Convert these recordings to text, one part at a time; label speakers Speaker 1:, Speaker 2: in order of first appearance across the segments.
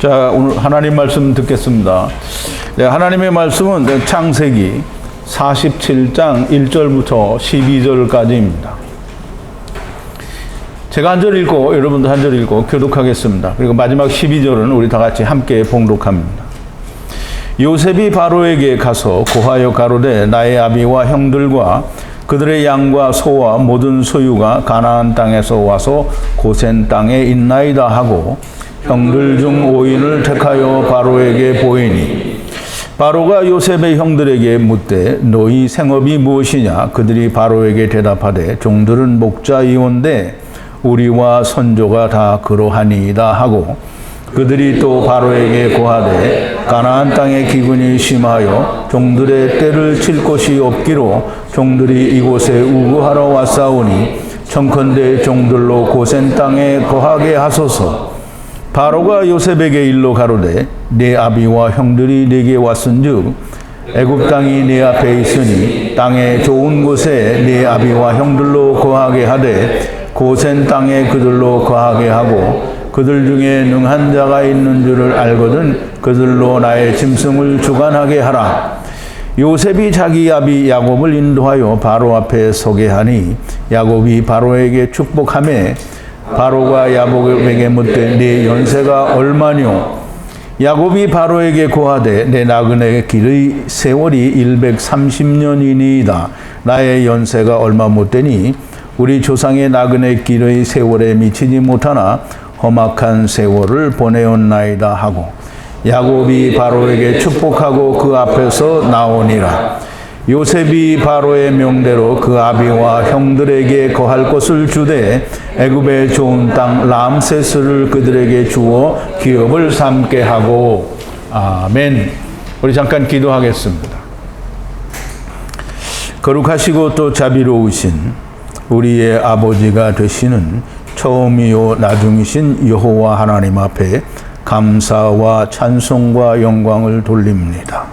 Speaker 1: 자, 오늘 하나님 말씀 듣겠습니다. 네, 하나님의 말씀은 창세기 47장 1절부터 12절까지입니다. 제가 한 절 읽고 여러분도 한 절 읽고 교독하겠습니다. 그리고 마지막 12절은 우리 다 같이 함께 봉독합니다. 요셉이 바로에게 가서 고하여 가로되 나의 아비와 형들과 그들의 양과 소와 모든 소유가 가나안 땅에서 와서 고센 땅에 있나이다 하고 형들 중 5인을 택하여 바로에게 보이니 바로가 요셉의 형들에게 묻되 너희 생업이 무엇이냐? 그들이 바로에게 대답하되 종들은 목자이온데 우리와 선조가 다 그러하니이다 하고 그들이 또 바로에게 고하되 가나안 땅의 기근이 심하여 종들의 떼를 칠 곳이 없기로 종들이 이곳에 우거하러 왔사오니 청컨대 종들로 고센 땅에 거하게 하소서. 바로가 요셉에게 일러 가로되 네 아비와 형들이 네게 왔은즉 애굽 땅이 네 앞에 있으니 땅의 좋은 곳에 네 아비와 형들로 거하게 하되 고센 땅에 그들로 거하게 하고 그들 중에 능한 자가 있는 줄을 알거든 그들로 나의 짐승을 주관하게 하라. 요셉이 자기 아비 야곱을 인도하여 바로 앞에 서게 하니 야곱이 바로에게 축복하매 바로가 야곱에게 묻되 네 연세가 얼마뇨? 야곱이 바로에게 고하되 내 나그네 길의 세월이 130년이니이다. 나의 연세가 얼마 못되니 우리 조상의 나그네 길의 세월에 미치지 못하나 험악한 세월을 보내었나이다 하고 야곱이 바로에게 축복하고 그 앞에서 나오니라. 요셉이 바로의 명대로 그 아비와 형들에게 거할 것을 주되 애굽의 좋은 땅 람세스를 그들에게 주어 기업을 삼게 하고. 아멘. 우리 잠깐 기도하겠습니다. 거룩하시고 또 자비로우신 우리의 아버지가 되시는 처음이요 나중이신 여호와 하나님 앞에 감사와 찬송과 영광을 돌립니다.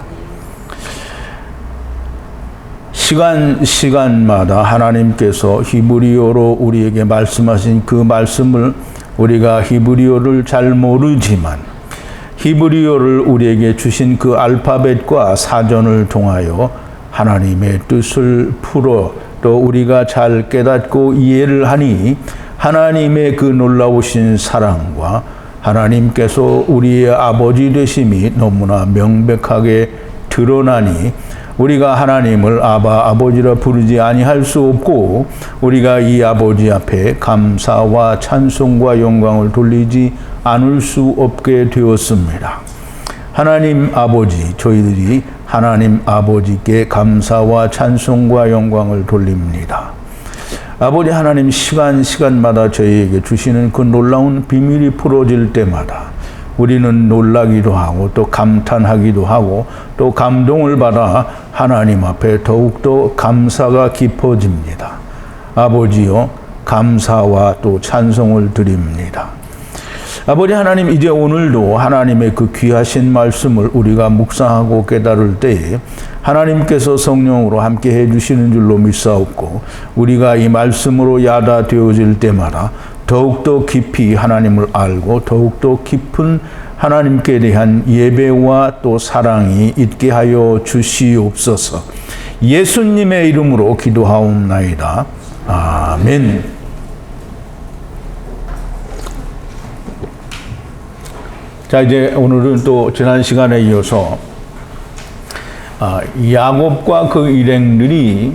Speaker 1: 시간마다 하나님께서 히브리어로 우리에게 말씀하신 그 말씀을 우리가 히브리어를 잘 모르지만 히브리어를 우리에게 주신 그 알파벳과 사전을 통하여 하나님의 뜻을 풀어 또 우리가 잘 깨닫고 이해를 하니 하나님의 그 놀라우신 사랑과 하나님께서 우리의 아버지 되심이 너무나 명백하게 드러나니 우리가 하나님을 아버지라 부르지 아니할 수 없고 우리가 이 아버지 앞에 감사와 찬송과 영광을 돌리지 않을 수 없게 되었습니다. 하나님 아버지, 저희들이 하나님 아버지께 감사와 찬송과 영광을 돌립니다. 아버지 하나님, 시간마다 저희에게 주시는 그 놀라운 비밀이 풀어질 때마다 우리는 놀라기도 하고 또 감탄하기도 하고 또 감동을 받아 하나님 앞에 더욱더 감사가 깊어집니다. 아버지여, 감사와 또 찬송을 드립니다. 아버지 하나님, 이제 오늘도 하나님의 그 귀하신 말씀을 우리가 묵상하고 깨달을 때에 하나님께서 성령으로 함께 해주시는 줄로 믿사옵고 우리가 이 말씀으로 야다되어질 때마다 더욱더 깊이 하나님을 알고 더욱더 깊은 하나님께 대한 예배와 또 사랑이 있게 하여 주시옵소서. 예수님의 이름으로 기도하옵나이다. 아멘. 자, 이제 오늘은 또 지난 시간에 이어서 야곱과 그 일행들이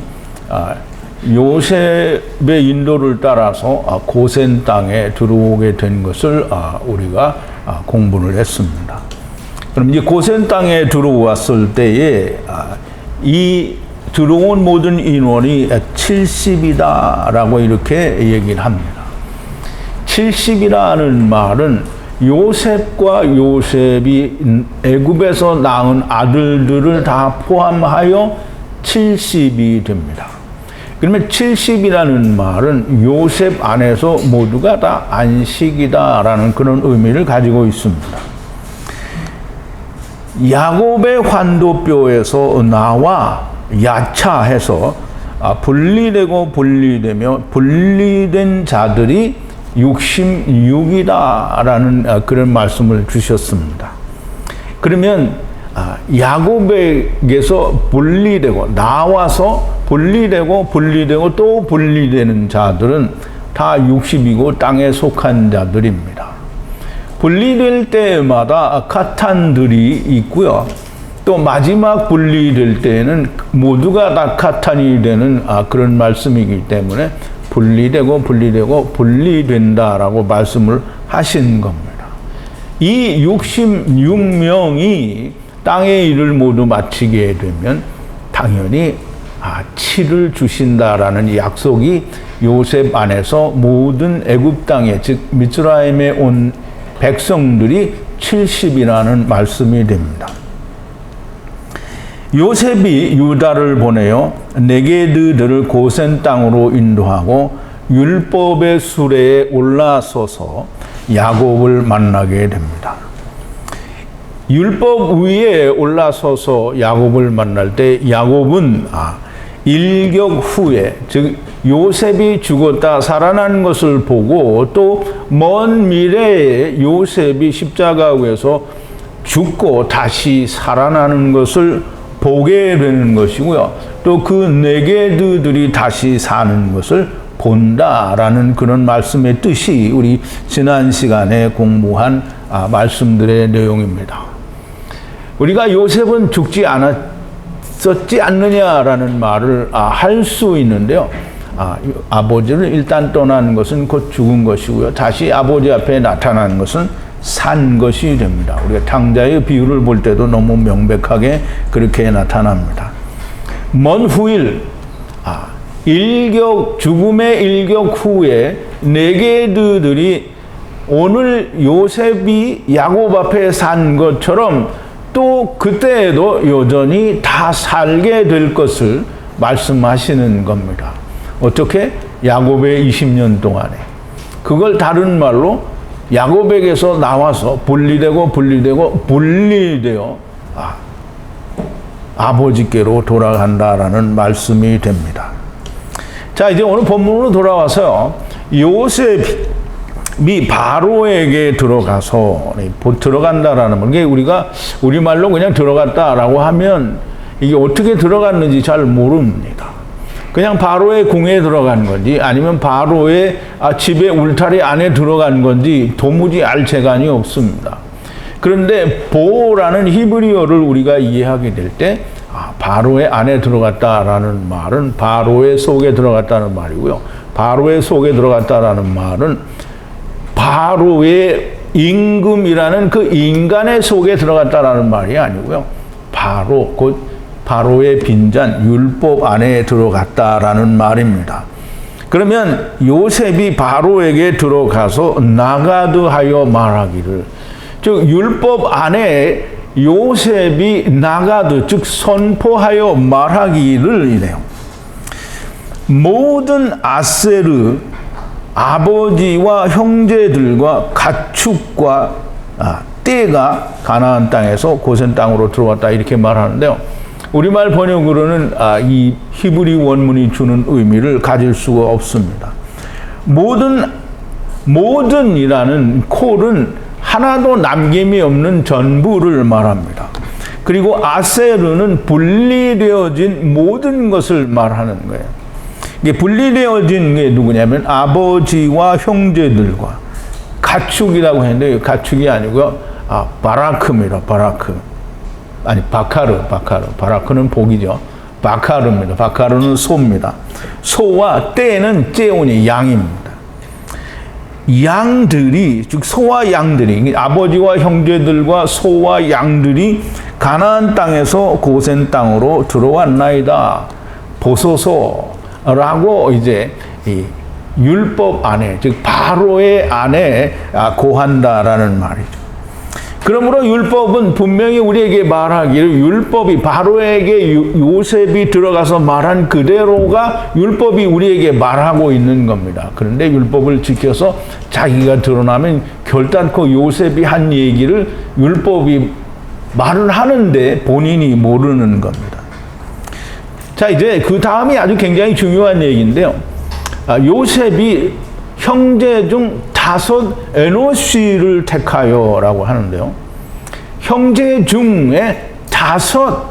Speaker 1: 요셉의 인도를 따라서 고센 땅에 들어오게 된 것을 우리가 공부를 했습니다. 그럼 이제 고센 땅에 들어왔을 때에 이 들어온 모든 인원이 70이다라고 이렇게 얘기를 합니다. 70이라는 말은 요셉과 요셉이 애굽에서 낳은 아들들을 다 포함하여 70이 됩니다. 그러면 70이라는 말은 요셉 안에서 모두가 다 안식이다라는 그런 의미를 가지고 있습니다. 야곱의 환도뼈에서 나와 야차해서 분리되고 분리되며 분리된 자들이 66이다라는 그런 말씀을 주셨습니다. 그러면 야곱에게서 분리되고 나와서 분리되고 또 분리되는 자들은 다 60이고 땅에 속한 자들입니다. 분리될 때마다 카탄들이 있고요. 또 마지막 분리될 때에는 모두가 다 카탄이 되는 그런 말씀이기 때문에 분리된다라고 말씀을 하신 겁니다. 이 66명이 땅의 일을 모두 마치게 되면 당연히 치를 주신다라는 약속이 요셉 안에서 모든 애굽 땅에 즉 미스라임에 온 백성들이 70이라는 말씀이 됩니다. 요셉이 유다를 보내어 네게드들을 고센 땅으로 인도하고 율법의 수레에 올라서서 야곱을 만나게 됩니다. 율법 위에 올라서서 야곱을 만날 때 야곱은 일격 후에 즉 요셉이 죽었다 살아난 것을 보고 또 먼 미래에 요셉이 십자가 위에서 죽고 다시 살아나는 것을 보게 되는 것이고요. 또 그 네게드들이 다시 사는 것을 본다라는 그런 말씀의 뜻이 우리 지난 시간에 공부한 말씀들의 내용입니다. 우리가 요셉은 죽지 않았었지 않느냐라는 말을 할 수 있는데요. 아버지를 일단 떠난 것은 곧 죽은 것이고요. 다시 아버지 앞에 나타난 것은 산 것이 됩니다. 우리가 탕자의 비유를 볼 때도 너무 명백하게 그렇게 나타납니다. 먼 후일, 죽음의 일격 후에 네게드들이 오늘 요셉이 야곱 앞에 산 것처럼 또 그때에도 여전히 다 살게 될 것을 말씀하시는 겁니다. 어떻게? 야곱의 20년 동안에. 그걸 다른 말로 야곱에게서 나와서 분리되어 아버지께로 돌아간다라는 말씀이 됩니다. 자, 이제 오늘 본문으로 돌아와서요. 요셉이 바로에게 들어간다라는 건, 이게 우리가 우리말로 그냥 들어갔다라고 하면 이게 어떻게 들어갔는지 잘 모릅니다. 그냥 바로의 궁에 들어간 건지 아니면 바로의 집의 울타리 안에 들어간 건지 도무지 알 재간이 없습니다. 그런데 보라는 히브리어를 우리가 이해하게 될 때 바로의 안에 들어갔다라는 말은 바로의 속에 들어갔다는 말이고요. 바로의 속에 들어갔다라는 말은 바로의 임금이라는 그 인간의 속에 들어갔다라는 말이 아니고요. 바로 곧 바로의 빈잔 율법 안에 들어갔다라는 말입니다. 그러면 요셉이 바로에게 들어가서 나가드 하여 말하기를, 즉 율법 안에 요셉이 나가드 즉 선포하여 말하기를 이래요. 모든 아세르 아버지와 형제들과 가축과 떼가 가나안 땅에서 고센 땅으로 들어왔다 이렇게 말하는데요. 우리말 번역으로는 이 히브리 원문이 주는 의미를 가질 수가 없습니다. 모든이라는 콜은 하나도 남김이 없는 전부를 말합니다. 그리고 아세르는 분리되어진 모든 것을 말하는 거예요. 이게 분리되어진 게 누구냐면 아버지와 형제들과 가축이라고 했는데 가축이 아니고요. 바라크입니다. 바라크는 복이죠. 바카르입니다. 바카르는 소입니다. 소와 떼는 째오니 양입니다. 양들이, 즉 소와 양들이, 아버지와 형제들과 소와 양들이 가나안 땅에서 고센 땅으로 들어왔나이다. 보소서라고 이제 이 율법 안에, 즉 바로의 안에 고한다라는 말이죠. 그러므로 율법은 분명히 우리에게 말하기를 율법이 바로에게 요셉이 들어가서 말한 그대로가 율법이 우리에게 말하고 있는 겁니다. 그런데 율법을 지켜서 자기가 드러나면 결단코 요셉이 한 얘기를 율법이 말을 하는데 본인이 모르는 겁니다. 자, 이제 그 다음이 아주 굉장히 중요한 얘기인데요. 요셉이 형제 중 다섯 에노시를 택하여라고 하는데요. 형제 중에 다섯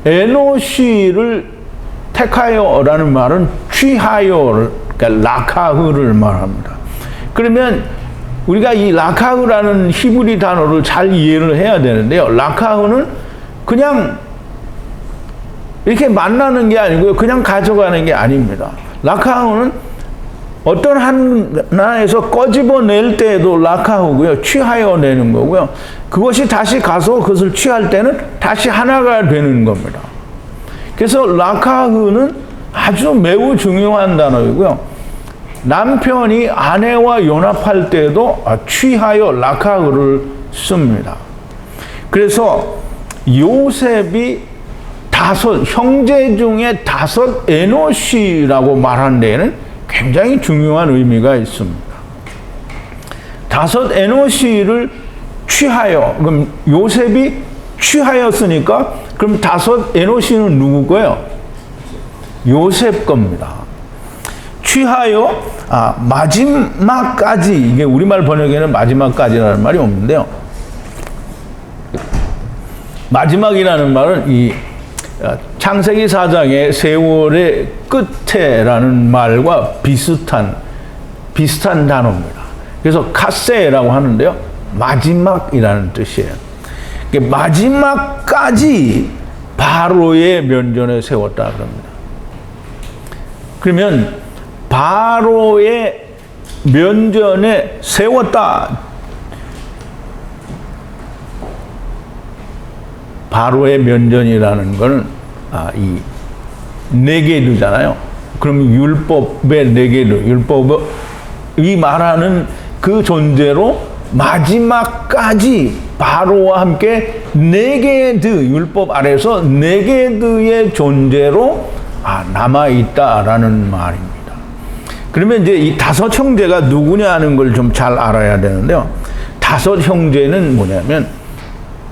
Speaker 1: 에노시를 택하여라는 말은 취하여, 그러니까 라카흐를 말합니다. 그러면 우리가 이 라카흐라는 히브리 단어를 잘 이해를 해야 되는데요. 라카흐는 그냥 이렇게 만나는 게 아니고요. 그냥 가져가는 게 아닙니다. 라카흐는 어떤 하나에서 꺼집어낼 때에도 라카흐고요. 취하여 내는 거고요. 그것이 다시 가서 그것을 취할 때는 다시 하나가 되는 겁니다. 그래서 라카흐는 아주 매우 중요한 단어이고요. 남편이 아내와 연합할 때도 취하여 라카흐를 씁니다. 그래서 요셉이 다섯, 형제 중에 다섯 에노시라고 말한 데에는 굉장히 중요한 의미가 있습니다. 다섯 에노시를 취하여, 그럼 요셉이 취하였으니까 그럼 다섯 에노시는 누구 거예요? 요셉 겁니다. 취하여 마지막까지, 이게 우리말 번역에는 마지막까지라는 말이 없는데요. 마지막이라는 말은 이 창세기 4장의 세월의 끝에라는 말과 비슷한 단어입니다. 그래서 카세라고 하는데요. 마지막이라는 뜻이에요. 마지막까지 바로의 면전에 세웠다 그럽니다. 그러면 바로의 면전에 세웠다. 바로의 면전이라는 것은 이 네게드잖아요. 그럼 율법의 네게드, 율법이 말하는 그 존재로 마지막까지 바로와 함께 네게드, 율법 아래서 네게드의 존재로 남아있다라는 말입니다. 그러면 이제 이 다섯 형제가 누구냐 하는 걸 좀 잘 알아야 되는데요. 다섯 형제는 뭐냐면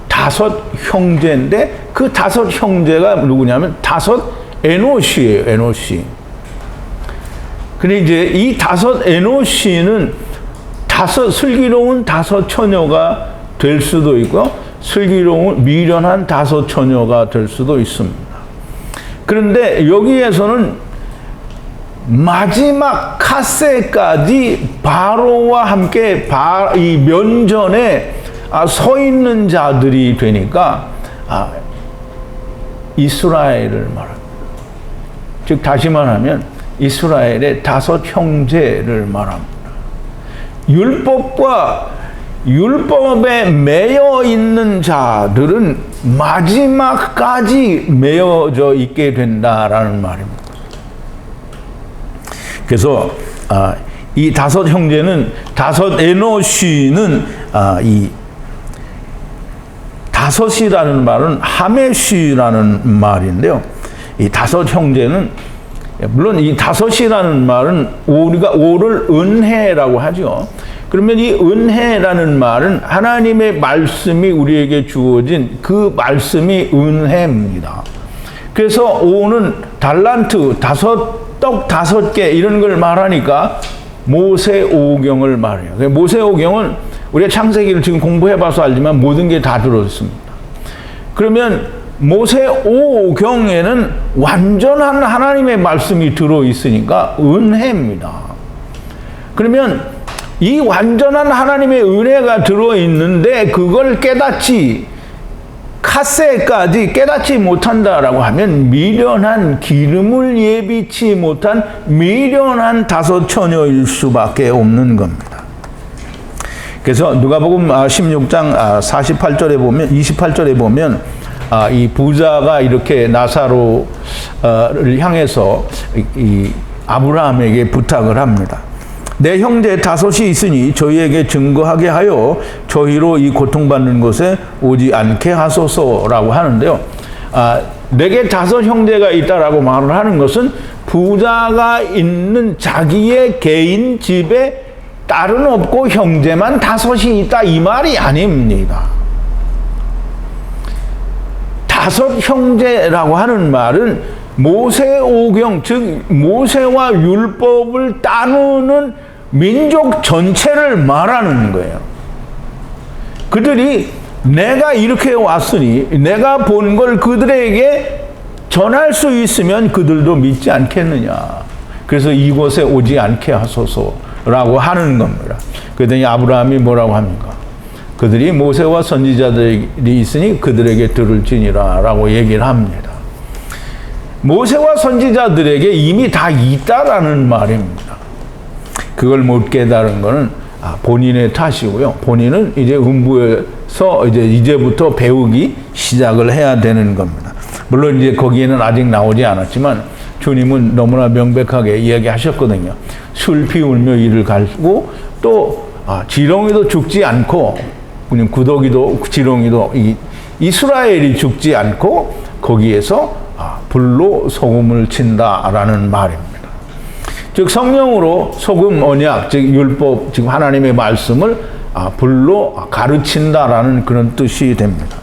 Speaker 1: 다섯 형제인데 그 다섯 형제가 누구냐면 다섯 에노시예요. 에노시. 근데 이제 이 다섯 에노시는 슬기로운 다섯 처녀가 될 수도 있고요. 슬기로운 미련한 다섯 처녀가 될 수도 있습니다. 그런데 여기에서는 마지막 카세까지 바로와 함께 이 면전에 서 있는 자들이 되니까 이스라엘을 말합니다. 즉 다시 말하면 이스라엘의 다섯 형제를 말합니다. 율법에 매여 있는 자들은 마지막까지 매여져 있게 된다라는 말입니다. 그래서 이 다섯 형제는, 다섯 에노시는 이 다섯이라는 말은 하메시라는 말인데요. 이 다섯 형제는, 물론 이 다섯이라는 말은 우리가 오를 은혜라고 하죠. 그러면 이 은혜라는 말은 하나님의 말씀이 우리에게 주어진 그 말씀이 은혜입니다. 그래서 오는 달란트, 떡 5개 이런 걸 말하니까 모세오경을 말해요. 모세오경은 우리가 창세기를 지금 공부해봐서 알지만 모든 게 다 들어있습니다. 그러면 모세오경에는 완전한 하나님의 말씀이 들어있으니까 은혜입니다. 그러면 이 완전한 하나님의 은혜가 들어있는데 그걸 카세까지 깨닫지 못한다라고 하면 미련한, 기름을 예비치 못한 미련한 다섯 처녀일 수밖에 없는 겁니다. 그래서 누가복음 16장 28절에 보면 이 부자가 이렇게 나사로를 향해서 이 아브라함에게 부탁을 합니다. 내 형제 다섯이 있으니 저희에게 증거하게 하여 저희로 이 고통받는 곳에 오지 않게 하소서라고 하는데요. 내게 다섯 형제가 있다라고 말을 하는 것은 부자가 있는 자기의 개인 집에 딸은 없고 형제만 다섯이 있다 이 말이 아닙니다. 다섯 형제라고 하는 말은 모세오경, 즉 모세와 율법을 따르는 민족 전체를 말하는 거예요. 그들이 내가 이렇게 왔으니 내가 본 걸 그들에게 전할 수 있으면 그들도 믿지 않겠느냐. 그래서 이곳에 오지 않게 하소서라고 하는 겁니다. 그랬더니 아브라함이 뭐라고 합니까? 그들이 모세와 선지자들이 있으니 그들에게 들을지니라 라고 얘기를 합니다. 모세와 선지자들에게 이미 다 있다라는 말입니다. 그걸 못 깨달은 것은 본인의 탓이고요. 본인은 이제 음부에서 이제부터 배우기 시작을 해야 되는 겁니다. 물론 이제 거기에는 아직 나오지 않았지만 주님은 너무나 명백하게 이야기하셨거든요. 슬피 울며 이를 갈고 또 지렁이도 죽지 않고 그냥 구더기도 지렁이도 이스라엘이 죽지 않고 거기에서 불로 소금을 친다라는 말입니다. 즉 성령으로 소금 언약, 즉 율법, 지금 하나님의 말씀을 불로 가르친다라는 그런 뜻이 됩니다.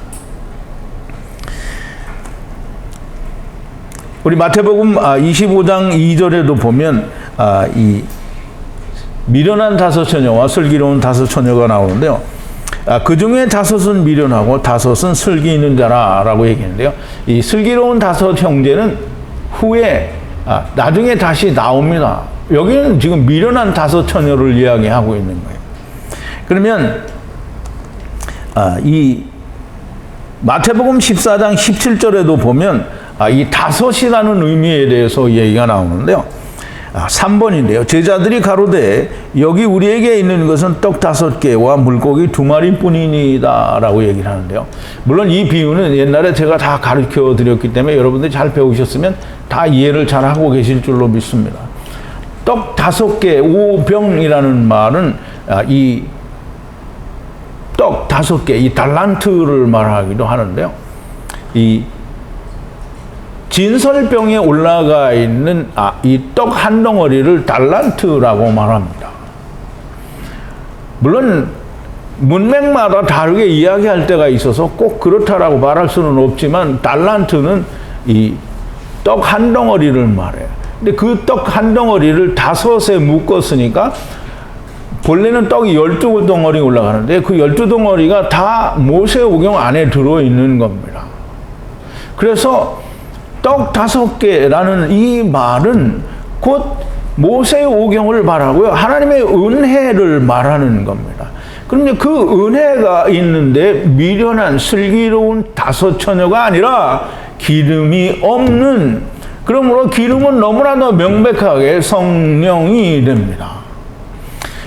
Speaker 1: 우리 마태복음 25장 2절에도 보면 이 미련한 다섯 처녀와 슬기로운 다섯 처녀가 나오는데요. 그 중에 다섯은 미련하고 다섯은 슬기 있는 자라라고 얘기했는데요. 이 슬기로운 다섯 형제는 후에 나중에 다시 나옵니다. 여기는 지금 미련한 다섯 처녀를 이야기하고 있는 거예요. 그러면 이 마태복음 14장 17절에도 보면 이 다섯이라는 의미에 대해서 얘기가 나오는데요. 3번인데요. 제자들이 가로되 여기 우리에게 있는 것은 떡 5개와 물고기 2마리뿐이니이다 라고 얘기를 하는데요. 물론 이 비유는 옛날에 제가 다 가르쳐 드렸기 때문에 여러분들이 잘 배우셨으면 다 이해를 잘 하고 계실 줄로 믿습니다. 떡 5개, 5병이라는 말은 이 떡 5개, 이 달란트를 말하기도 하는데요. 이 진설병에 올라가 있는 이 떡 한 덩어리를 달란트라고 말합니다. 물론 문맥마다 다르게 이야기할 때가 있어서 꼭 그렇다라고 말할 수는 없지만 달란트는 이 떡 한 덩어리를 말해요. 근데 그 떡 한 덩어리를 5에 묶었으니까 본래는 떡이 12덩어리 올라가는데 그 12덩어리가 다 모세오경 안에 들어있는 겁니다. 그래서 떡 5개라는 이 말은 곧 모세오경을 말하고요. 하나님의 은혜를 말하는 겁니다. 그런데 그 은혜가 있는데 미련한 슬기로운 다섯 처녀가 아니라 기름이 없는, 그러므로 기름은 너무나도 명백하게 성령이 됩니다.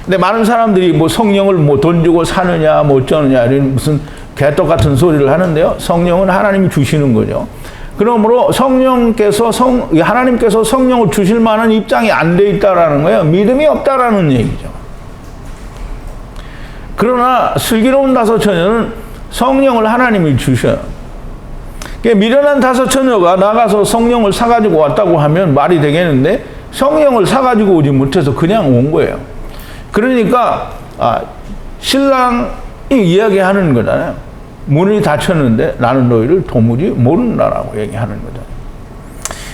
Speaker 1: 근데 많은 사람들이 뭐 성령을 뭐 돈 주고 사느냐 뭐 어쩌느냐 이런 무슨 개떡 같은 소리를 하는데요. 성령은 하나님이 주시는 거죠. 그러므로 하나님께서 성령을 주실 만한 입장이 안 돼 있다라는 거예요. 믿음이 없다라는 얘기죠. 그러나 슬기로운 다섯 처녀는 성령을 하나님이 주셔요. 미련한 다섯 처녀가 나가서 성령을 사가지고 왔다고 하면 말이 되겠는데 성령을 사가지고 오지 못해서 그냥 온 거예요. 그러니까 신랑이 이야기하는 거잖아요. 문이 닫혔는데 나는 너희를 도무지 모른다라고 얘기하는 거잖아요.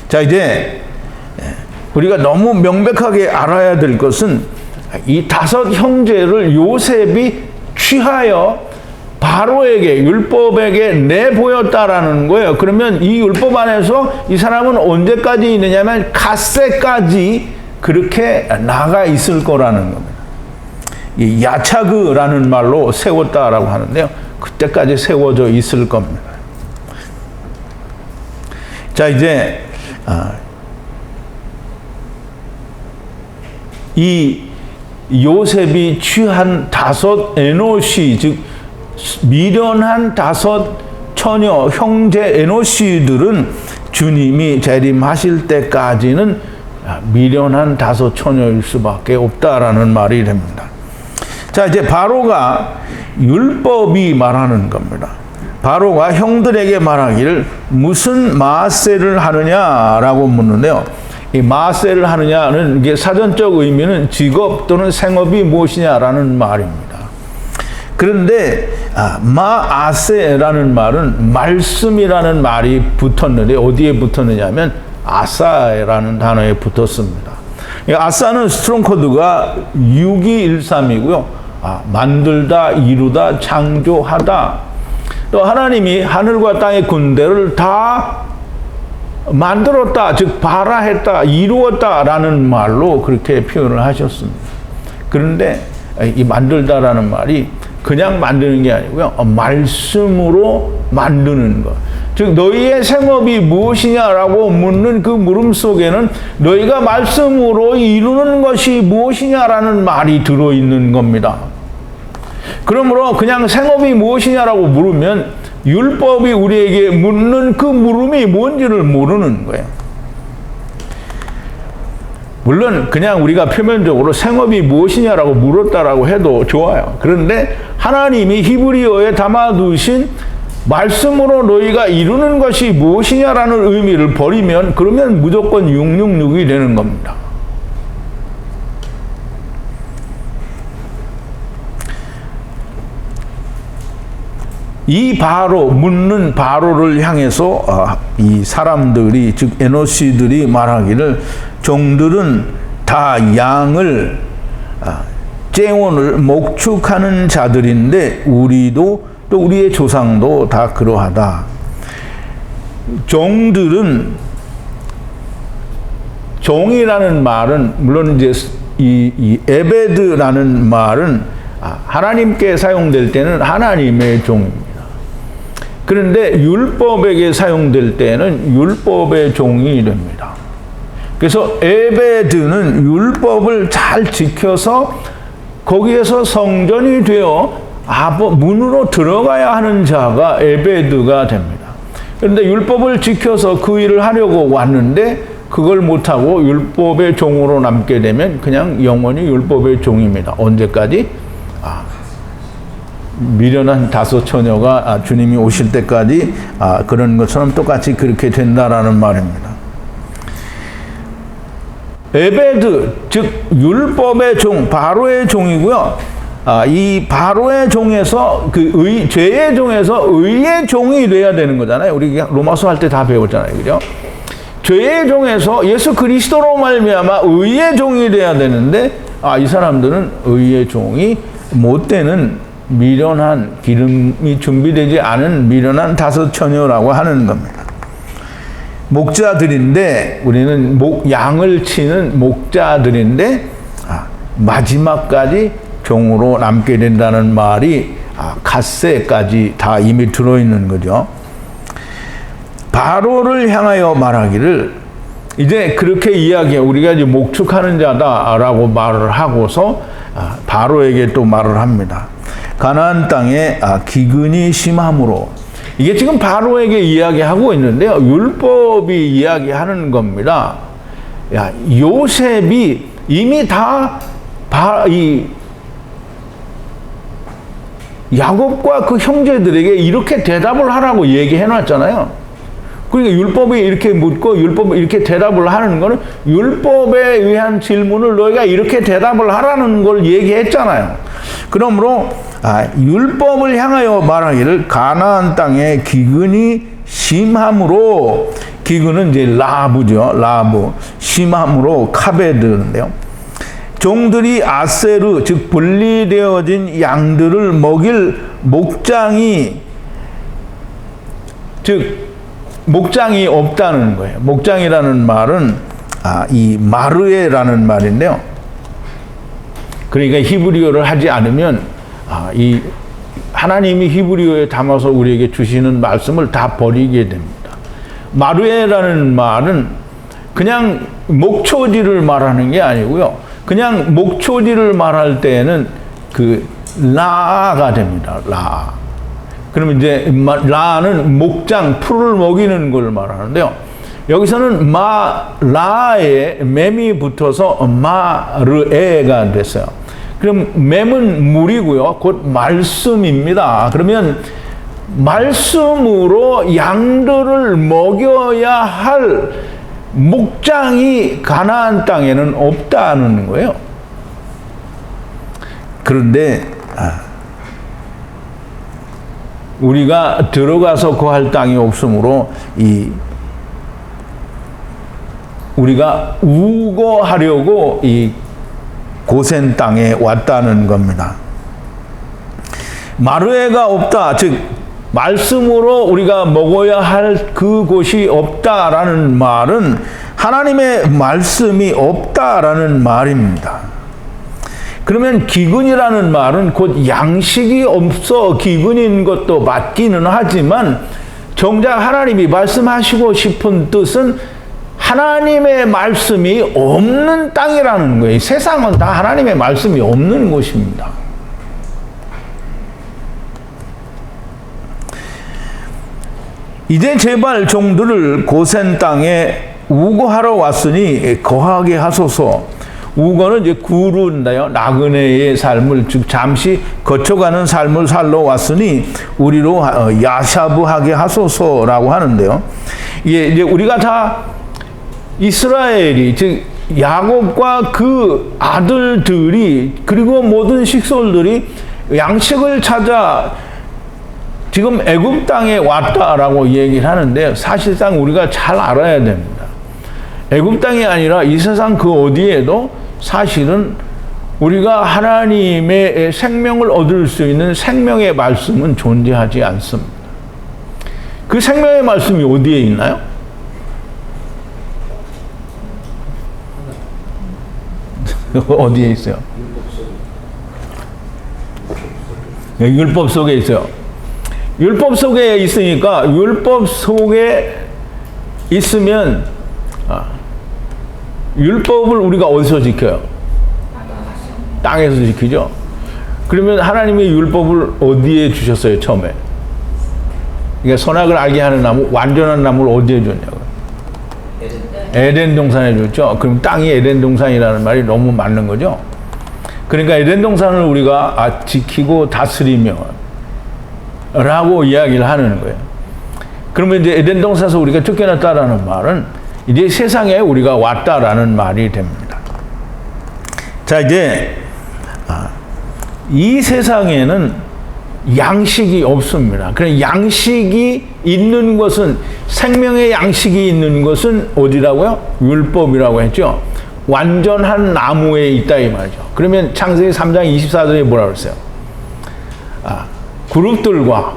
Speaker 1: 자, 이제 우리가 너무 명백하게 알아야 될 것은 이 다섯 형제를 요셉이 취하여 바로에게, 율법에게 내보였다라는 거예요. 그러면 이 율법 안에서 이 사람은 언제까지 있느냐면 갓세까지 그렇게 나가 있을 거라는 겁니다. 이 야차그라는 말로 세웠다라고 하는데요. 그때까지 세워져 있을 겁니다. 자, 이제 이 요셉이 취한 다섯 에노시, 즉 미련한 다섯 처녀 형제 에노시들은 주님이 재림하실 때까지는 미련한 다섯 처녀일 수밖에 없다라는 말이 됩니다. 자, 이제 바로가 율법이 말하는 겁니다. 바로가 형들에게 말하기를 무슨 마세를 하느냐라고 묻는데요. 이 마세를 하느냐는 이게 사전적 의미는 직업 또는 생업이 무엇이냐라는 말입니다. 그런데 마아세라는 말은 말씀이라는 말이 붙었는데 어디에 붙었느냐면 아사라는 단어에 붙었습니다. 아싸는 스트롱 코드가 6213이고요. 만들다, 이루다, 창조하다. 또 하나님이 하늘과 땅의 군대를 다 만들었다, 즉 발화했다, 이루었다라는 말로 그렇게 표현을 하셨습니다. 그런데 이 만들다라는 말이 그냥 만드는 게 아니고요. 말씀으로 만드는 것. 즉 너희의 생업이 무엇이냐라고 묻는 그 물음 속에는 너희가 말씀으로 이루는 것이 무엇이냐라는 말이 들어있는 겁니다. 그러므로 그냥 생업이 무엇이냐라고 물으면 율법이 우리에게 묻는 그 물음이 뭔지를 모르는 거예요. 물론 그냥 우리가 표면적으로 생업이 무엇이냐라고 물었다라고 해도 좋아요. 그런데 하나님이 히브리어에 담아두신 말씀으로 너희가 이루는 것이 무엇이냐라는 의미를 버리면 그러면 무조건 666이 되는 겁니다. 이 바로, 묻는 바로를 향해서 이 사람들이, 즉 에노시들이 말하기를 종들은 다 양을, 째원을 목축하는 자들인데 우리도 또 우리의 조상도 다 그러하다. 종들은, 종이라는 말은 물론 이제 이 에베드라는 말은 하나님께 사용될 때는 하나님의 종입니다. 그런데 율법에게 사용될 때는 율법의 종이 됩니다. 그래서 에베드는 율법을 잘 지켜서 거기에서 성전이 되어 문으로 들어가야 하는 자가 에베드가 됩니다. 그런데 율법을 지켜서 그 일을 하려고 왔는데 그걸 못하고 율법의 종으로 남게 되면 그냥 영원히 율법의 종입니다. 언제까지? 미련한 다섯 처녀가 주님이 오실 때까지 그런 것처럼 똑같이 그렇게 된다라는 말입니다. 에베드, 즉 율법의 종, 바로의 종이고요. 이 바로의 종에서 죄의 종에서 의의 종이 돼야 되는 거잖아요. 우리 로마서 할 때 다 배웠잖아요, 그죠? 죄의 종에서 예수 그리스도로 말미암아 의의 종이 돼야 되는데 이 사람들은 의의 종이 못 되는 미련한, 기름이 준비되지 않은 미련한 다섯 처녀라고 하는 겁니다. 목자들인데 우리는 양을 치는 목자들인데 마지막까지 종으로 남게 된다는 말이 갓세까지 다 이미 들어있는 거죠. 바로를 향하여 말하기를 이제 그렇게 이야기해. 우리가 이제 목축하는 자다라고 말을 하고서 바로에게 또 말을 합니다. 가나안 땅에 기근이 심함으로. 이게 지금 바로에게 이야기하고 있는데요. 율법이 이야기하는 겁니다. 요셉이 이미 다 야곱과 그 형제들에게 이렇게 대답을 하라고 얘기해 놨잖아요. 그러니까 율법이 이렇게 묻고 율법이 이렇게 대답을 하는 거는 율법에 의한 질문을 너희가 이렇게 대답을 하라는 걸 얘기했잖아요. 그러므로 율법을 향하여 말하기를 가나안 땅에 기근이 심함으로, 기근은 이제 라브죠. 라브. 심함으로 카베드인데요. 종들이 아세르, 즉 분리되어진 양들을 먹일 목장이, 즉 목장이 없다는 거예요. 목장이라는 말은 이 마르에라는 말인데요. 그러니까 히브리어를 하지 않으면 이 하나님이 히브리어에 담아서 우리에게 주시는 말씀을 다 버리게 됩니다. 마르에라는 말은 그냥 목초지를 말하는 게 아니고요. 그냥 목초지를 말할 때에는 그 라가 됩니다. 라. 그러면 이제 라는 목장, 풀을 먹이는 걸 말하는데요. 여기서는 라에 맴이 붙어서 마르에가 됐어요. 그럼 맴은 물이고요. 곧 말씀입니다. 그러면 말씀으로 양들을 먹여야 할 목장이 가나안 땅에는 없다는 거예요. 그런데 우리가 들어가서 거할 땅이 없으므로 우리가 우거하려고 이 고센 땅에 왔다는 겁니다. 마르에가 없다, 즉 말씀으로 우리가 먹어야 할 그곳이 없다라는 말은 하나님의 말씀이 없다라는 말입니다. 그러면 기근이라는 말은 곧 양식이 없어 기근인 것도 맞기는 하지만 정작 하나님이 말씀하시고 싶은 뜻은 하나님의 말씀이 없는 땅이라는 거예요. 세상은 다 하나님의 말씀이 없는 곳입니다. 이제 제발 종들을 고센 땅에 우거하러 왔으니 거하게 하소서. 우거는 이제 구루인데요. 나그네의 삶을 즉 잠시 거쳐가는 삶을 살러 왔으니 우리로 야샤브하게 하소서라고 하는데요. 이제 우리가 다 이스라엘이 즉 야곱과 그 아들들이 그리고 모든 식솔들이 양식을 찾아 지금 애굽 땅에 왔다라고 얘기를 하는데 사실상 우리가 잘 알아야 됩니다. 애굽 땅이 아니라 이 세상 그 어디에도 사실은 우리가 하나님의 생명을 얻을 수 있는 생명의 말씀은 존재하지 않습니다. 그 생명의 말씀이 어디에 있나요? 어디에 있어요? 율법 속에 있어요. 율법 속에 있으니까 율법 속에 있으면 율법을 우리가 어디서 지켜요? 땅에서 지키죠. 그러면 하나님의 율법을 어디에 주셨어요? 처음에. 그러니까 선악을 알게 하는 나무, 완전한 나무를 어디에 줬냐고요? 에덴 동산에 줬죠. 그럼 땅이 에덴 동산이라는 말이 너무 맞는 거죠. 그러니까 에덴 동산을 우리가 지키고 다스리며 라고 이야기를 하는 거예요. 그러면 이제 에덴 동산에서 우리가 쫓겨났다라는 말은 이제 세상에 우리가 왔다라는 말이 됩니다. 자, 이제 이 세상에는 양식이 없습니다. 그럼 양식이 있는 것은 생명의 양식이 있는 것은 어디라고요? 율법이라고 했죠. 완전한 나무에 있다 이 말이죠. 그러면 창세기 3장 24절에 뭐라 그랬어요? 그룹들과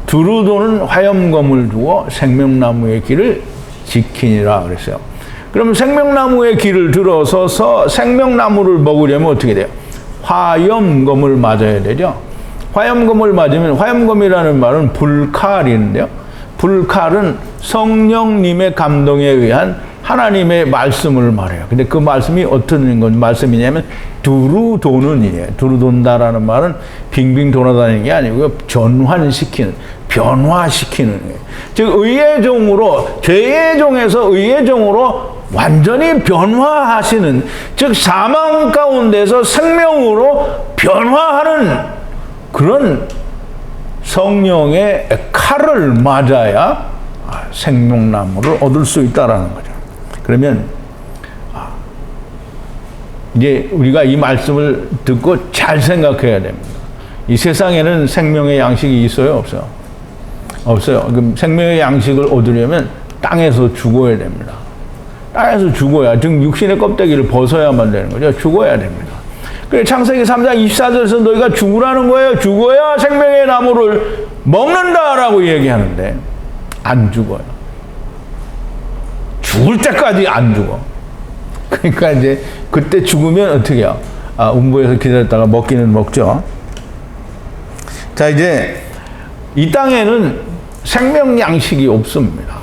Speaker 1: 두루 도는 화염검을 두어 생명나무의 길을 지키니라 그랬어요. 그럼 생명나무의 길을 들어서서 생명나무를 먹으려면 어떻게 돼요? 화염검을 맞아야 되죠. 화염검을 맞으면 화염검이라는 말은 불칼인데요. 불칼은 성령님의 감동에 의한 하나님의 말씀을 말해요. 근데 그 말씀이 어떤 말씀이냐면 두루 도는 이에요. 두루 돈다라는 말은 빙빙 돌아다니는 게 아니고요. 변환시키는, 변화시키는 거예요. 즉 의의 종으로, 죄의 종에서 의의 종으로 완전히 변화하시는, 즉 사망 가운데서 생명으로 변화하는 그런 성령의 칼을 맞아야 생명나무를 얻을 수 있다라는 거죠. 그러면 이제 우리가 이 말씀을 듣고 잘 생각해야 됩니다. 이 세상에는 생명의 양식이 있어요, 없어요? 없어요. 그럼 생명의 양식을 얻으려면 땅에서 죽어야 됩니다. 땅에서 죽어야, 즉 육신의 껍데기를 벗어야만 되는 거죠. 죽어야 됩니다. 그래 창세기 3장 24절에서 너희가 죽으라는 거예요. 죽어야 생명의 나무를 먹는다라고 얘기하는데 안 죽어요. 죽을 때까지 안 죽어. 그러니까 이제 그때 죽으면 어떻게 해요? 음부에서 기다렸다가 먹기는 먹죠. 자, 이제 이 땅에는 생명 양식이 없습니다.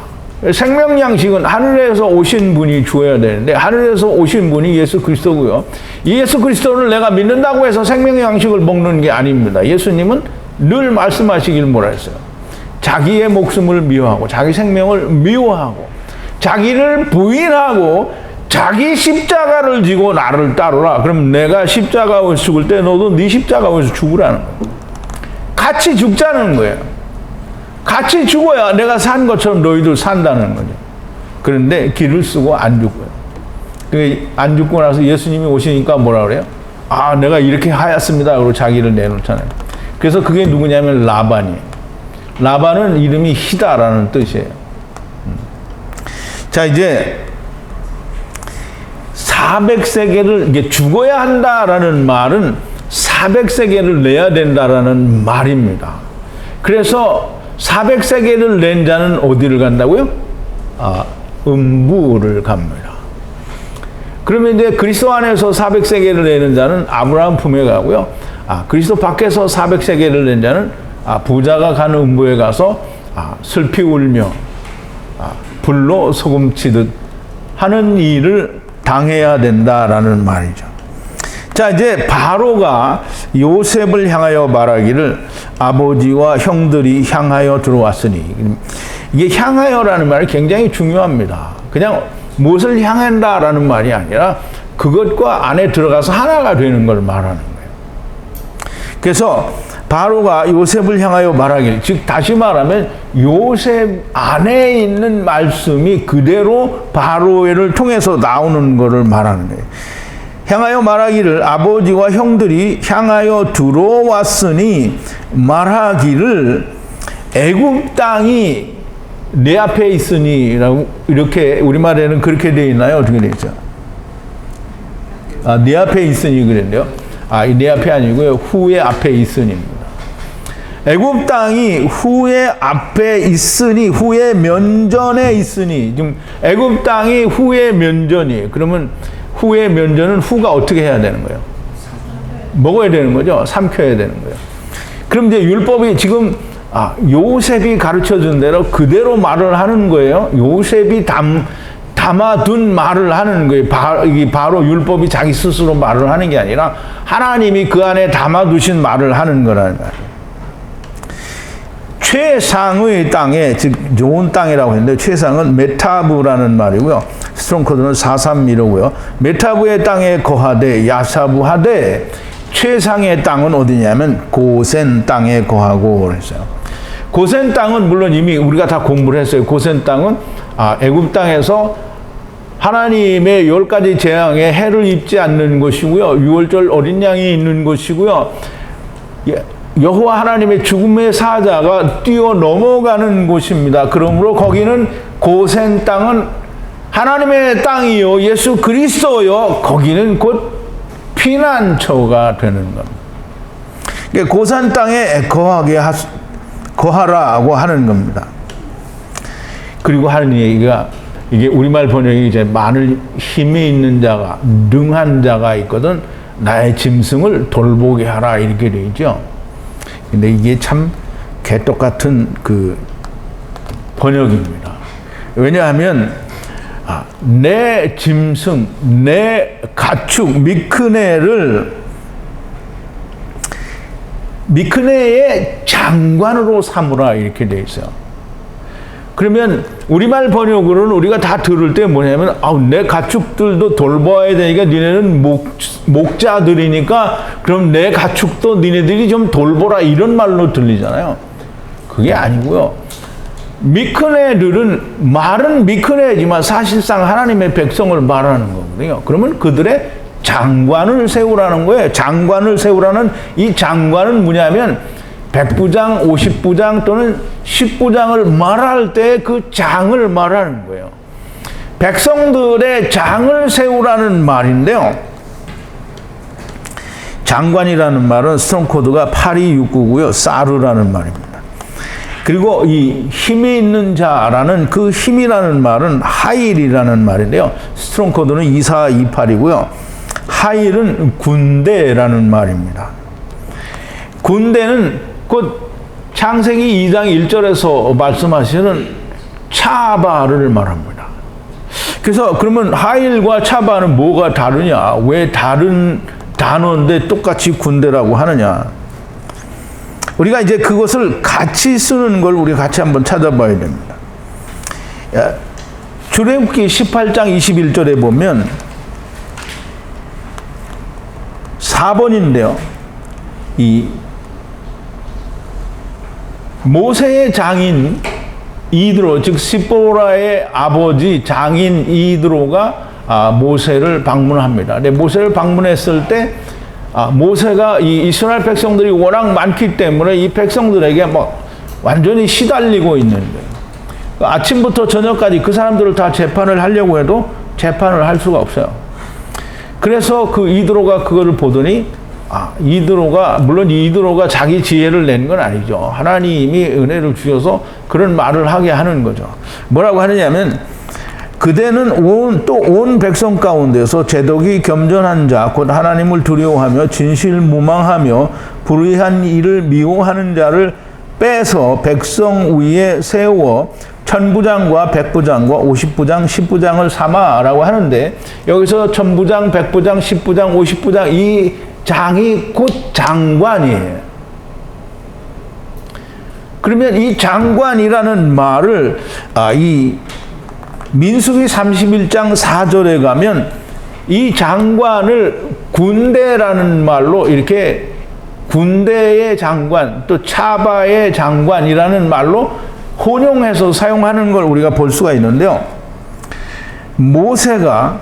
Speaker 1: 생명 양식은 하늘에서 오신 분이 주어야 되는데 하늘에서 오신 분이 예수 그리스도고요. 이 예수 그리스도를 내가 믿는다고 해서 생명 양식을 먹는 게 아닙니다. 예수님은 늘 말씀하시길 뭐라 했어요? 자기의 목숨을 미워하고 자기 생명을 미워하고 자기를 부인하고 자기 십자가를 지고 나를 따르라. 그럼 내가 십자가에서 죽을 때 너도 네 십자가에서 죽으라는 거예요. 같이 죽자는 거예요. 같이 죽어야 내가 산 것처럼 너희들 산다는 거죠. 그런데 길을 쓰고 안 죽고요. 안 죽고 나서 예수님이 오시니까 뭐라 그래요? 내가 이렇게 하였습니다. 그러고 자기를 내놓잖아요. 그래서 그게 누구냐면 라반이에요. 라반은 이름이 희다라는 뜻이에요. 자, 이제 400세겔을 이게 죽어야 한다라는 말은 400세겔을 내야 된다라는 말입니다. 그래서 400세겔을 낸 자는 어디를 간다고요? 음부를 갑니다. 그러면 이제 그리스도 안에서 400세겔을 내는 자는 아브라함 품에 가고요. 그리스도 밖에서 400세겔을 낸 자는 부자가 가는 음부에 가서 슬피 울며 불로 소금치듯 하는 일을 당해야 된다라는 말이죠. 자, 이제 바로가 요셉을 향하여 말하기를 아버지와 형들이 향하여 들어왔으니, 이게 향하여라는 말이 굉장히 중요합니다. 그냥 무엇을 향한다라는 말이 아니라 그것과 안에 들어가서 하나가 되는 걸 말하는 거예요. 그래서 바로가 요셉을 향하여 말하기를, 즉 다시 말하면 요셉 안에 있는 말씀이 그대로 바로를 통해서 나오는 것을 말하는 거예요. 향하여 말하기를 아버지와 형들이 향하여 들어왔으니 말하기를 애굽 땅이 내 앞에 있으니라고, 이렇게 우리말에는 그렇게 되어 있나요? 어떻게 되어 있죠? 내 앞에 있으니 그랬는데요. 내 앞에 아니고요. 후에 앞에 있으니입니다. 애굽 땅이 후에 앞에 있으니, 후에 면전에 있으니. 지금 애굽 땅이 후에 면전이에요. 그러면 후에 면전은 후가 어떻게 해야 되는 거예요? 먹어야 되는 거죠. 삼켜야 되는 거예요. 그럼 이제 율법이 지금 요셉이 가르쳐준 대로 그대로 말을 하는 거예요. 요셉이 담아둔 말을 하는 거예요. 이게 바로 율법이 자기 스스로 말을 하는 게 아니라 하나님이 그 안에 담아두신 말을 하는 거라는 거예요. 최상의 땅에, 즉 좋은 땅이라고 했는데 최상은 메타브라는 말이고요. 스트롱 코드는 431호고요. 메타브의 땅에 거하되 야사부하되, 최상의 땅은 어디냐면 고센 땅에 거하고 그랬어요. 고센 땅은 물론 이미 우리가 다 공부를 했어요. 고센 땅은 애굽 땅에서 하나님의 10가지 재앙에 해를 입지 않는 곳이고요. 유월절 어린 양이 있는 곳이고요. 여호와 하나님의 죽음의 사자가 뛰어 넘어가는 곳입니다. 그러므로 거기는 고센 땅은 하나님의 땅이요, 예수 그리스도요, 거기는 곧 피난처가 되는 겁니다. 고산 땅에 거하라고 하는 겁니다. 그리고 하는 얘기가, 이게 우리말 번역이 이제 많은 힘이 있는 자가, 능한 자가 있거든 나의 짐승을 돌보게 하라, 이렇게 되어 있죠. 근데 이게 참 개떡 같은 그 번역입니다. 왜냐하면 내 짐승, 내 가축, 미크네의 장관으로 삼으라, 이렇게 돼 있어요. 그러면 우리말 번역으로는 우리가 다 들을 때 뭐냐면, 내 가축들도 돌봐야 되니까 니네는 목자들이니까 그럼 내 가축도 니네들이 좀 돌보라, 이런 말로 들리잖아요. 그게 아니고요. 미크네들은 말은 미크네지만 사실상 하나님의 백성을 말하는 거거든요. 그러면 그들의 장관을 세우라는 거예요. 장관을 세우라는 이 장관은 뭐냐면 100부장, 50부장 또는 10부장을 말할 때 그 장을 말하는 거예요. 백성들의 장을 세우라는 말인데요. 장관이라는 말은 스트롱 코드가 8269고요. 사르라는 말입니다. 그리고 이 힘이 있는 자라는 그 힘이라는 말은 하일이라는 말인데요. 스트롱 코드는 2428이고요. 하일은 군대라는 말입니다. 군대는 곧 창세기 2장 1절에서 말씀하시는 차바를 말합니다. 그래서 그러면 하일과 차바는 뭐가 다르냐? 왜 다른 단어인데 똑같이 군대라고 하느냐? 우리가 이제 그것을 같이 쓰는 걸 우리가 같이 한번 찾아봐야 됩니다. 출애굽기 18장 21절에 보면 4번인데요. 이 모세의 장인 이드로, 즉 시보라의 아버지 장인 이드로가 모세를 방문합니다. 근데 모세를 방문했을 때 모세가 이 이스라엘 백성들이 워낙 많기 때문에 이 백성들에게 완전히 시달리고 있는 거예요. 아침부터 저녁까지 그 사람들을 다 재판을 하려고 해도 재판을 할 수가 없어요. 그래서 그 이드로가 그거를 보더니 물론 이드로가 자기 지혜를 낸 건 아니죠. 하나님이 은혜를 주셔서 그런 말을 하게 하는 거죠. 뭐라고 하느냐면 그대는 온 백성 가운데서 제독이 겸손한 자 곧 하나님을 두려워하며 진실무망하며 불의한 일을 미워하는 자를 빼서 백성 위에 세워 천부장과 백부장과 50부장, 10부장을 삼아라고 하는데 여기서 천부장, 백부장, 10부장, 50부장 이 장이 곧 장관이에요. 그러면 이 장관이라는 말을 이 민수기 31장 4절에 가면 이 장관을 군대라는 말로 이렇게 군대의 장관 또 차바의 장관이라는 말로 혼용해서 사용하는 걸 우리가 볼 수가 있는데요. 모세가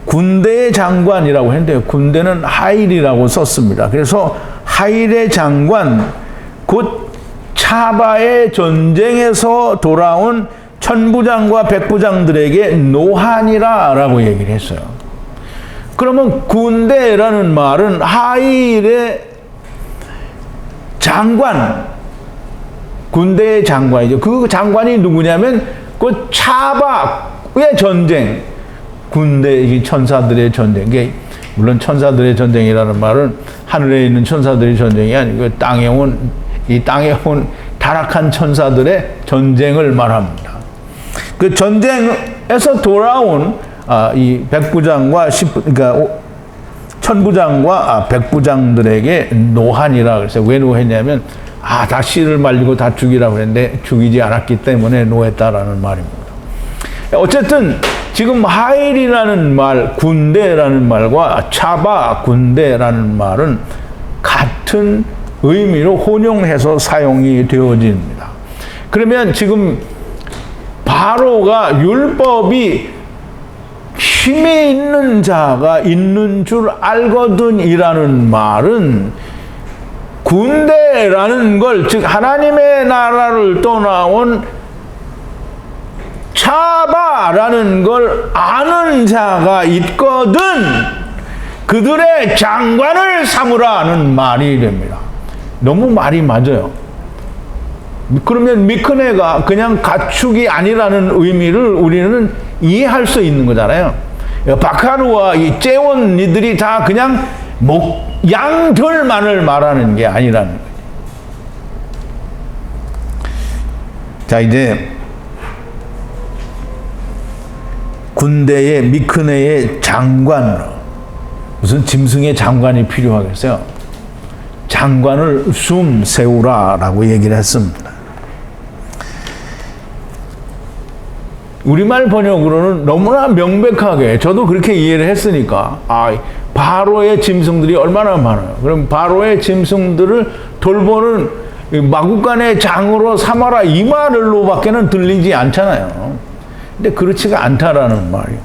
Speaker 1: 군대의 장관이라고 했는데요. 군대는 하일이라고 썼습니다. 그래서 하일의 장관 곧 차바의 전쟁에서 돌아온 천부장과 백부장들에게 노한이라고 얘기를 했어요. 그러면 군대라는 말은 하일의 장관, 군대의 장관이죠. 그 장관이 누구냐면 그 차바의 전쟁, 군대 천사들의 전쟁. 물론 천사들의 전쟁이라는 말은 하늘에 있는 천사들의 전쟁이 아니고 땅에 온 타락한 천사들의 전쟁을 말합니다. 그 전쟁에서 돌아온 이 백부장과 그러니까 천부장과 백부장들에게 노한이라 그래서 왜 노했냐면 다 씨를 말리고 다 죽이라고 했는데 죽이지 않았기 때문에 노했다라는 말입니다. 어쨌든 지금 하일이라는 말, 군대라는 말과 차바 군대라는 말은 같은 의미로 혼용해서 사용이 되어집니다. 그러면 지금 바로가 율법이 힘이 있는 자가 있는 줄 알거든이라는 말은 군대라는 걸, 즉 하나님의 나라를 떠나온 차바라는 걸 아는 자가 있거든 그들의 장관을 삼으라는 말이 됩니다. 너무 말이 맞아요. 그러면 미크네가 그냥 가축이 아니라는 의미를 우리는 이해할 수 있는 거잖아요. 바카루와 이 째원이들이 다 그냥 양들만을 말하는 게 아니라는 거예요. 자, 이제 군대의 미크네의 장관, 무슨 짐승의 장관이 필요하겠어요? 장관을 세우라라고 얘기를 했습니다. 우리말 번역으로는 너무나 명백하게 저도 그렇게 이해를 했으니까 바로의 짐승들이 얼마나 많아요. 그럼 바로의 짐승들을 돌보는 마구간의 장으로 삼아라 이 말로밖에는 들리지 않잖아요. 근데 그렇지가 않다라는 말이에요.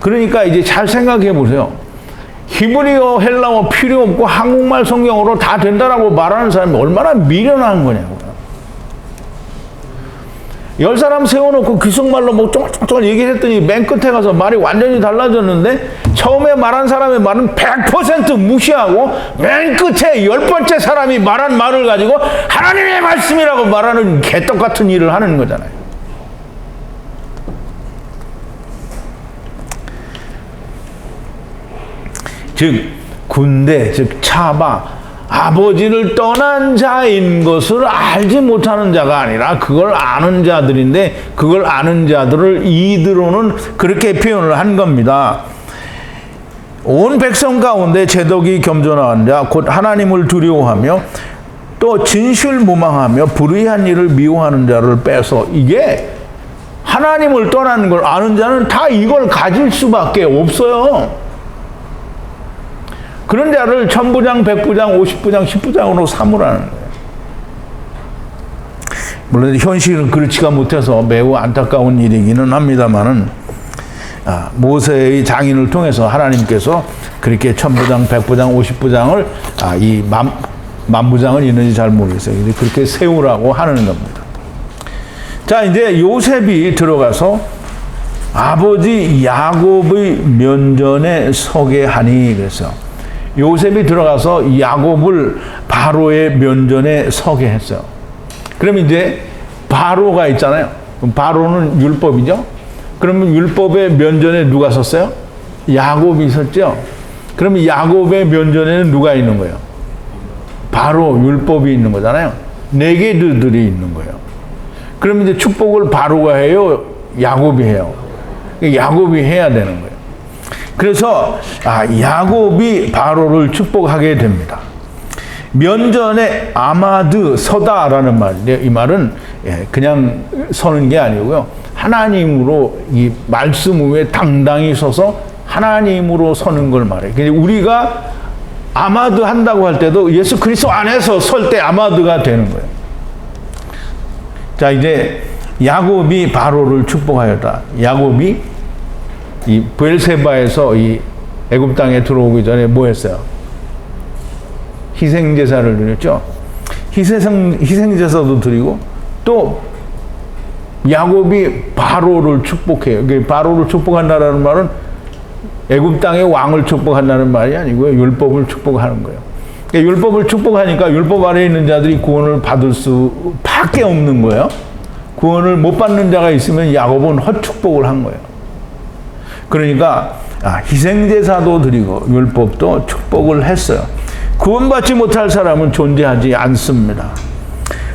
Speaker 1: 그러니까 이제 잘 생각해 보세요. 히브리어, 헬라어 필요 없고 한국말 성경으로 다 된다라고 말하는 사람이 얼마나 미련한 거냐고요. 10사람 세워놓고 귀속말로 뭐 쫑쫑쫑 얘기를 했더니 맨 끝에 가서 말이 완전히 달라졌는데 처음에 말한 사람의 말은 100% 무시하고 맨 끝에 10번째 사람이 말한 말을 가지고 하나님의 말씀이라고 말하는 개떡같은 일을 하는 거잖아요. 즉 군대, 즉 차바, 아버지를 떠난 자인 것을 알지 못하는 자가 아니라 그걸 아는 자들인데 그걸 아는 자들을 이드로는 그렇게 표현을 한 겁니다. 온 백성 가운데 제독이 겸손한 자 곧 하나님을 두려워하며 또 진실무망하며 불의한 일을 미워하는 자를 빼서, 이게 하나님을 떠나는 걸 아는 자는 다 이걸 가질 수밖에 없어요. 그런 자를 천부장, 백부장, 50부장, 10부장으로 삼으라는 거예요. 물론 현실은 그렇지가 못해서 매우 안타까운 일이기는 합니다만은 모세의 장인을 통해서 하나님께서 그렇게 천부장, 백부장, 50부장을 이 만부장은 있는지 잘 모르겠어요. 그렇게 세우라고 하는 겁니다. 자, 이제 요셉이 들어가서 아버지 야곱의 면전에 서게 하니. 그래서 요셉이 들어가서 야곱을 바로의 면전에 서게 했어요. 그럼 이제 바로가 있잖아요. 바로는 율법이죠. 그러면 율법의 면전에 누가 섰어요? 야곱이 섰죠. 그러면 야곱의 면전에는 누가 있는 거예요? 바로 율법이 있는 거잖아요. 네개들이 있는 거예요. 그럼 이제 축복을 바로가 해요? 야곱이 해요? 야곱이 해야 되는 거예요. 그래서 야곱이 바로를 축복하게 됩니다. 면전에 아마드 서다라는 말인데, 이 말은 그냥 서는 게 아니고요. 하나님으로 이 말씀 위에 당당히 서서 하나님으로 서는 걸 말해요. 우리가 아마드 한다고 할 때도 예수 그리스도 안에서 설 때 아마드가 되는 거예요. 자, 이제 야곱이 바로를 축복하였다. 야곱이 이 브엘세바에서 이 애굽 땅에 들어오기 전에 뭐 했어요? 희생제사를 드렸죠. 희생제사도 드리고 또 야곱이 바로를 축복해요. 바로를 축복한다라는 말은 애굽 땅의 왕을 축복한다는 말이 아니고요. 율법을 축복하는 거예요. 율법을 축복하니까 율법 아래에 있는 자들이 구원을 받을 수밖에 없는 거예요. 구원을 못 받는 자가 있으면 야곱은 헛축복을 한 거예요. 그러니까 희생제사도 드리고 율법도 축복을 했어요. 구원받지 못할 사람은 존재하지 않습니다.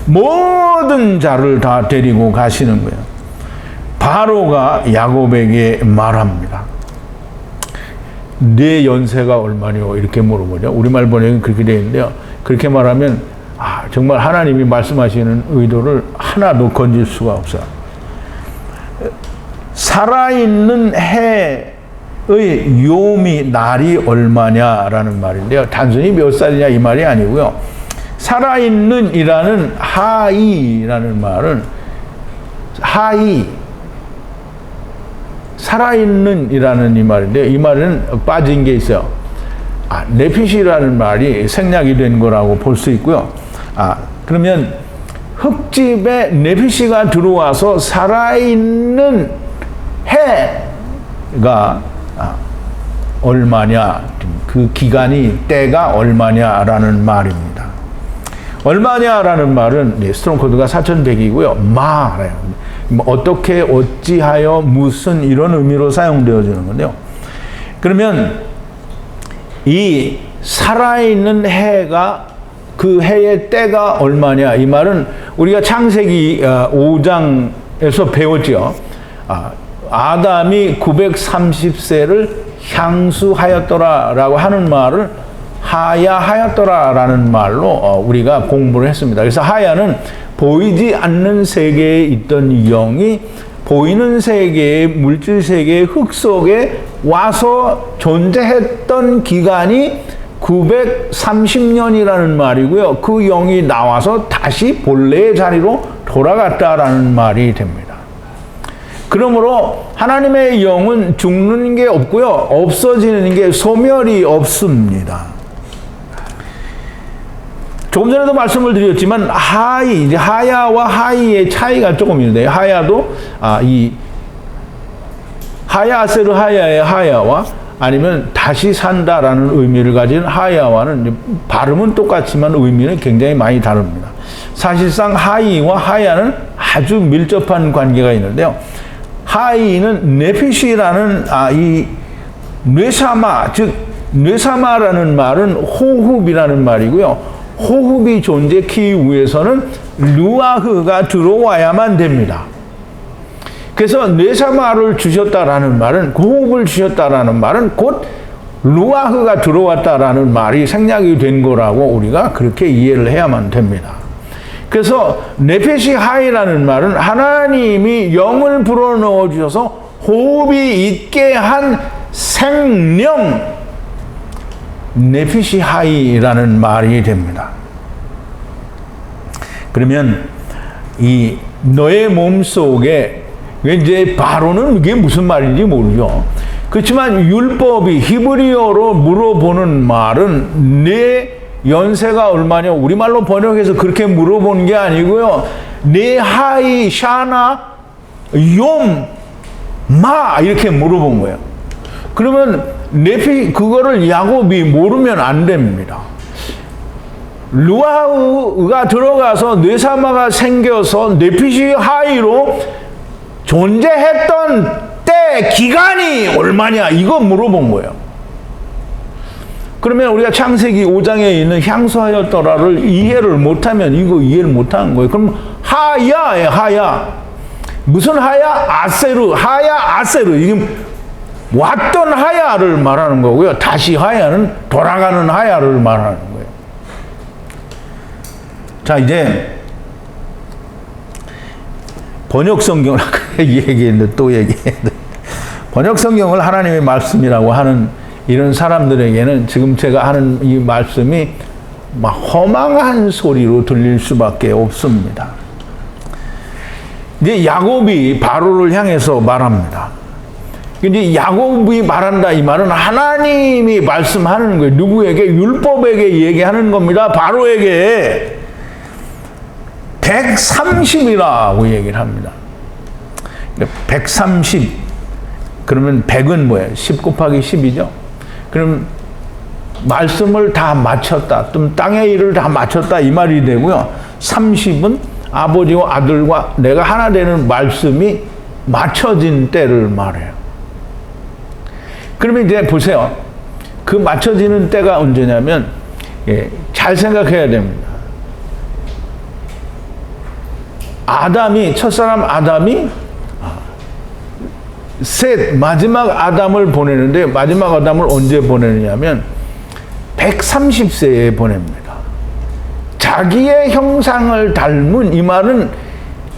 Speaker 1: 모든 자를 다 데리고 가시는 거예요. 바로가 야곱에게 말합니다. 네 연세가 얼마뇨? 이렇게 물어보죠. 우리말 번역은 그렇게 되어 있는데요. 그렇게 말하면 정말 하나님이 말씀하시는 의도를 하나도 건질 수가 없어요. 살아있는 해의 요미 날이 얼마냐라는 말인데요. 단순히 몇 살이냐 이 말이 아니고요. 살아있는 이라는 하이라는 말은 살아있는 이라는 이 말인데, 이 말은 빠진 게 있어요. 네핏이라는 말이 생략이 된 거라고 볼 수 있고요. 그러면 흙집에 네핏이가 들어와서 살아있는 해가 얼마냐, 그 기간이 때가 얼마냐라는 말입니다. 얼마냐라는 말은 스트롱 코드가 4100이고요. 어떻게, 어찌하여, 무슨 이런 의미로 사용되어지는 건데요. 그러면 이 살아있는 해가 그 해의 때가 얼마냐, 이 말은 우리가 창세기 5장에서 배웠죠. 아담이 930세를 향수하였더라라고 하는 말을 하야하였더라라는 말로 우리가 공부를 했습니다. 그래서 하야는 보이지 않는 세계에 있던 영이 보이는 세계의 물질 세계의 흙 속에 와서 존재했던 기간이 930년이라는 말이고요. 그 영이 나와서 다시 본래의 자리로 돌아갔다라는 말이 됩니다. 그러므로 하나님의 영은 죽는 게 없고요. 없어지는 게 소멸이 없습니다. 조금 전에도 말씀을 드렸지만 하야와 하이의 차이가 조금 있는데, 하야도 이 하야세르 하야의 하야와 아니면 다시 산다라는 의미를 가진 하야와는 발음은 똑같지만 의미는 굉장히 많이 다릅니다. 사실상 하이와 하야는 아주 밀접한 관계가 있는데요. 하이는 네핏이라는 이 뇌사마, 즉 뇌사마라는 말은 호흡이라는 말이고요. 호흡이 존재하기 위해서는 루아흐가 들어와야만 됩니다. 그래서 뇌사마를 주셨다라는 말은, 호흡을 주셨다라는 말은 곧 루아흐가 들어왔다라는 말이 생략이 된 거라고 우리가 그렇게 이해를 해야만 됩니다. 그래서 네페시 하이라는 말은 하나님이 영을 불어넣어 주셔서 호흡이 있게 한 생명, 네피시 하이라는 말이 됩니다. 그러면 이 너의 몸 속에, 이제 바로는 이게 무슨 말인지 모르죠. 그렇지만 율법이 히브리어로 물어보는 말은 내 연세가 얼마냐, 우리말로 번역해서 그렇게 물어보는 게 아니고요. 내 하이 샤나 욤 마 이렇게 물어본 거예요. 그러면 그거를 야곱이 모르면 안 됩니다. 루아가 들어가서 뇌사마가 생겨서 네피시 하이로 존재했던 때 기간이 얼마냐 이거 물어본 거예요. 그러면 우리가 창세기 5장에 있는 향수하였더라를 이해를 못하면 이거 이해를 못하는 거예요. 그럼 하야예요. 하야. 무슨 하야? 아세르. 하야 아세르. 이게 왔던 하야를 말하는 거고요. 다시 하야는 돌아가는 하야를 말하는 거예요. 자, 이제 번역 성경을 아까 얘기했는데 또 얘기했는데 번역 성경을 하나님의 말씀이라고 하는 이런 사람들에게는 지금 제가 하는 이 말씀이 막 허망한 소리로 들릴 수밖에 없습니다. 이제 야곱이 바로를 향해서 말합니다. 이제 야곱이 말한다 이 말은 하나님이 말씀하는 거예요. 누구에게? 율법에게 얘기하는 겁니다. 바로에게 130이라고 얘기를 합니다. 130 그러면 100은 뭐예요? 10 곱하기 10이죠. 그럼 말씀을 다 마쳤다. 또 땅의 일을 다 마쳤다 이 말이 되고요. 30은 아버지와 아들과 내가 하나 되는 말씀이 맞춰진 때를 말해요. 그러면 이제 보세요. 그 맞춰지는 때가 언제냐면 잘 생각해야 됩니다. 첫사람 아담이 셋 마지막 아담을 보내는데 마지막 아담을 언제 보내느냐면 130세에 보냅니다. 자기의 형상을 닮은 이 말은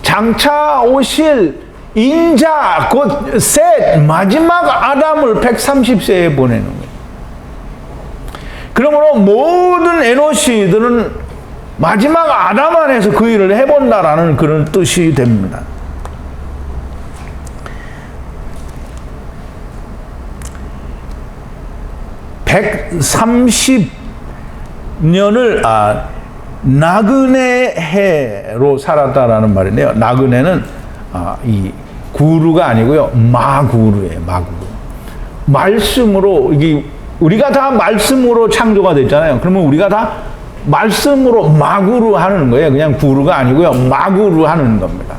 Speaker 1: 장차 오실 인자 곧 셋 마지막 아담을 130세에 보내는 거예요. 그러므로 모든 에노시들은 마지막 아담 안에서 그 일을 해본다라는 그런 뜻이 됩니다. (130년을) 나그네 해로 살았다라는 말인데요. 나그네는 이 구루가 아니고요. 마구루예요. 마구루. 말씀으로 이게 우리가 다 말씀으로 창조가 됐잖아요. 그러면 우리가 다 말씀으로 마구루 하는 거예요. 그냥 구루가 아니고요. 마구루 하는 겁니다.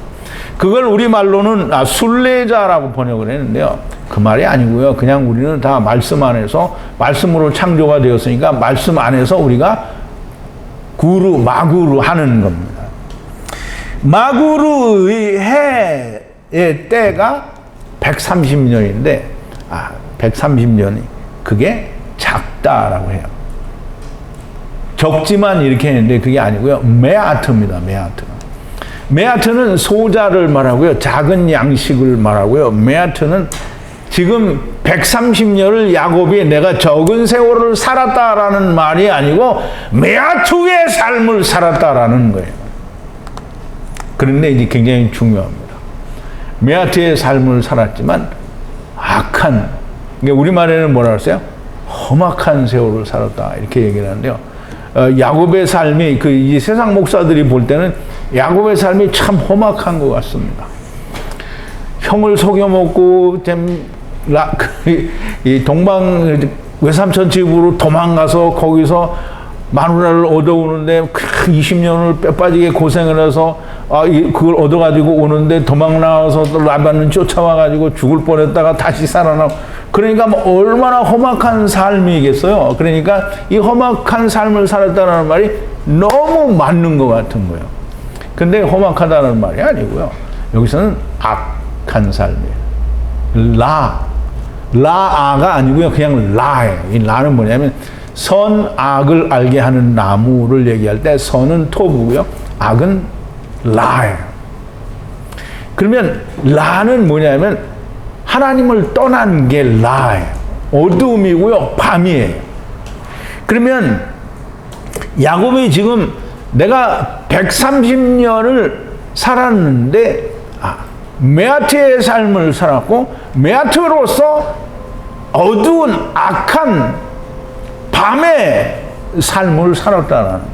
Speaker 1: 그걸 우리말로는 순례자라고 번역을 했는데요. 그 말이 아니고요. 그냥 우리는 다 말씀 안에서 말씀으로 창조가 되었으니까 말씀 안에서 우리가 구루, 마구루 하는 겁니다. 마구루의 해의 때가 130년인데 130년이 그게 작다라고 해요. 적지만 이렇게 했는데 그게 아니고요. 메아트입니다. 메아트. 메아트는 소자를 말하고요. 작은 양식을 말하고요. 메아트는 지금 130년을 야곱이 내가 적은 세월을 살았다라는 말이 아니고 메아트의 삶을 살았다라는 거예요. 그런데 이제 굉장히 중요합니다. 메아트의 삶을 살았지만 악한, 우리말에는 뭐라 그랬어요? 험악한 세월을 살았다 이렇게 얘기를 하는데요. 야곱의 삶이 이 세상 목사들이 볼 때는 야곱의 삶이 참 험악한 것 같습니다. 형을 속여먹고 이 동방 외삼촌 집으로 도망가서 거기서 마누라를 얻어오는데 20년을 뼈빠지게 고생을 해서 그걸 얻어가지고 오는데 도망 나와서 또 라반은 쫓아와가지고 죽을 뻔했다가 다시 살아나고 그러니까 뭐 얼마나 험악한 삶이겠어요. 그러니까 이 험악한 삶을 살았다는 말이 너무 맞는 것 같은 거예요. 근데 험악하다는 말이 아니고요. 여기서는 악한 삶이에요. 라아가 아니고요. 그냥 라예요. 이 라는 뭐냐면 선, 악을 알게 하는 나무를 얘기할 때 선은 토부고요. 악은 라예요. 그러면 라는 뭐냐면 하나님을 떠난 게 라예요. 어둠이고요. 밤이에요. 그러면 야곱이 지금 내가 130년을 살았는데 메아트의 삶을 살았고 메아트로서 어두운 악한 밤의 삶을 살았다라는 거예요.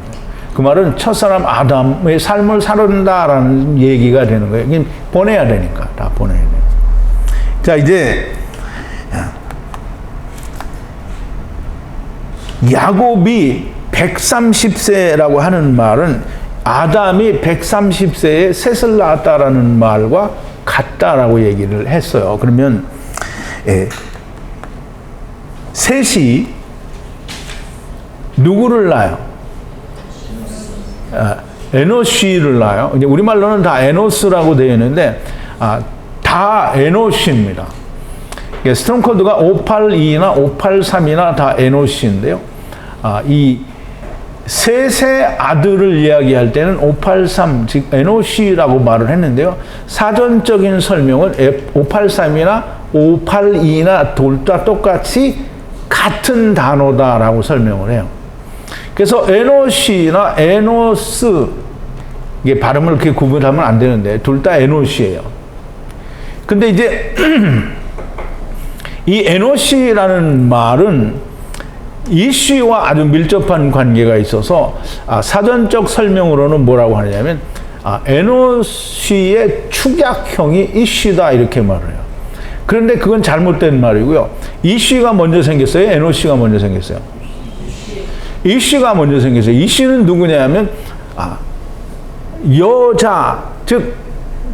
Speaker 1: 그 말은 첫사람 아담의 삶을 살았다라는 얘기가 되는 거예요. 보내야 되니까 다 보내야 돼요. 자, 이제 야곱이 130세라고 하는 말은 아담이 130세에 셋을 낳았다라는 말과 같다라고 얘기를 했어요. 그러면 셋이 누구를 낳아요? 에노시를 낳아요. 이제 우리말로는 다 에노스라고 되어 있는데 다 에노시입니다. 스트롱 코드가 582나 583이나 다 에노시인데요. 이 셋의 아들을 이야기할 때는 583, 즉 에노시라고 말을 했는데요. 사전적인 설명은 583이나 582나 둘 다 똑같이 같은 단어다라고 설명을 해요. 그래서 에노시나 에노스, 이게 발음을 그렇게 구분하면 안 되는데 둘 다 에노시예요. 근데 이제 이 에노시라는 말은 이씨와 아주 밀접한 관계가 있어서 사전적 설명으로는 뭐라고 하냐면 에노시의 축약형이 이씨다 이렇게 말을 해요. 그런데 그건 잘못된 말이고요. 이씨가 먼저 생겼어요? 에노시가 먼저 생겼어요? 이씨가 먼저 생겼어요. 이씨는 누구냐면 여자, 즉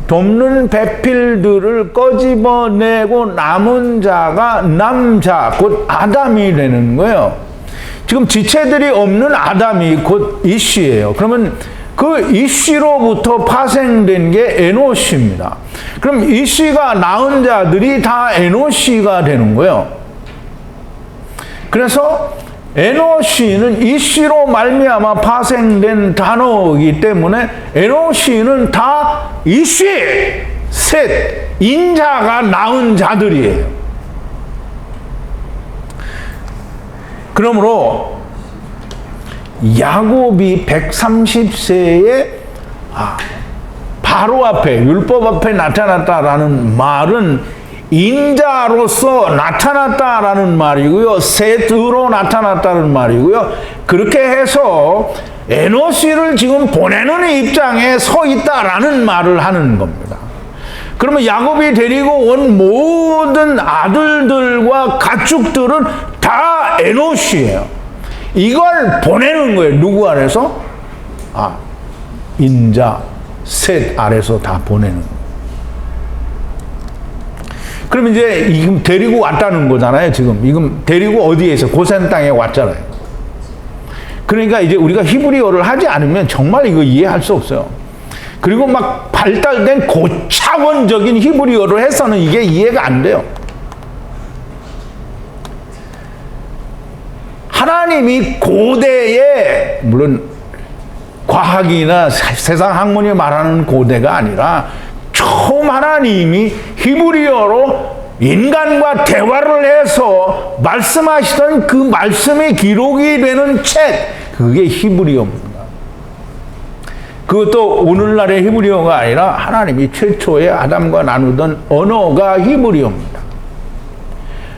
Speaker 1: 돕는 배필들을 꺼집어내고 남은 자가 남자, 곧 아담이 되는 거예요. 지금 지체들이 없는 아담이 곧 이씨예요. 그러면 그 이씨로부터 파생된 게 에노시입니다. 그럼 이씨가 낳은 자들이 다 에노시가 되는 거예요. 그래서 에노시는 이씨로 말미암아 파생된 단어이기 때문에 에노시는 다 이씨, 셋, 인자가 낳은 자들이에요. 그러므로 야곱이 130세에 바로 앞에 율법 앞에 나타났다라는 말은 인자로서 나타났다라는 말이고요. 셋으로 나타났다는 말이고요. 그렇게 해서 에노시를 지금 보내는 입장에 서 있다라는 말을 하는 겁니다. 그러면 야곱이 데리고 온 모든 아들들과 가축들은 다 에노시예요. 이걸 보내는 거예요. 누구 아래서? 인자, 셋 아래서 다 보내는 거예요. 그럼 이제 지금 데리고 왔다는 거잖아요. 지금 데리고 어디에서 고센 땅에 왔잖아요. 그러니까 이제 우리가 히브리어를 하지 않으면 정말 이거 이해할 수 없어요. 그리고 막 발달된 고차원적인 히브리어를 해서는 이게 이해가 안 돼요. 하나님이 고대에, 물론 과학이나 세상 학문이 말하는 고대가 아니라 처음 하나님이 히브리어로 인간과 대화를 해서 말씀하시던 그 말씀의 기록이 되는 책, 그게 히브리어입니다. 그것도 오늘날의 히브리어가 아니라 하나님이 최초에 아담과 나누던 언어가 히브리어입니다.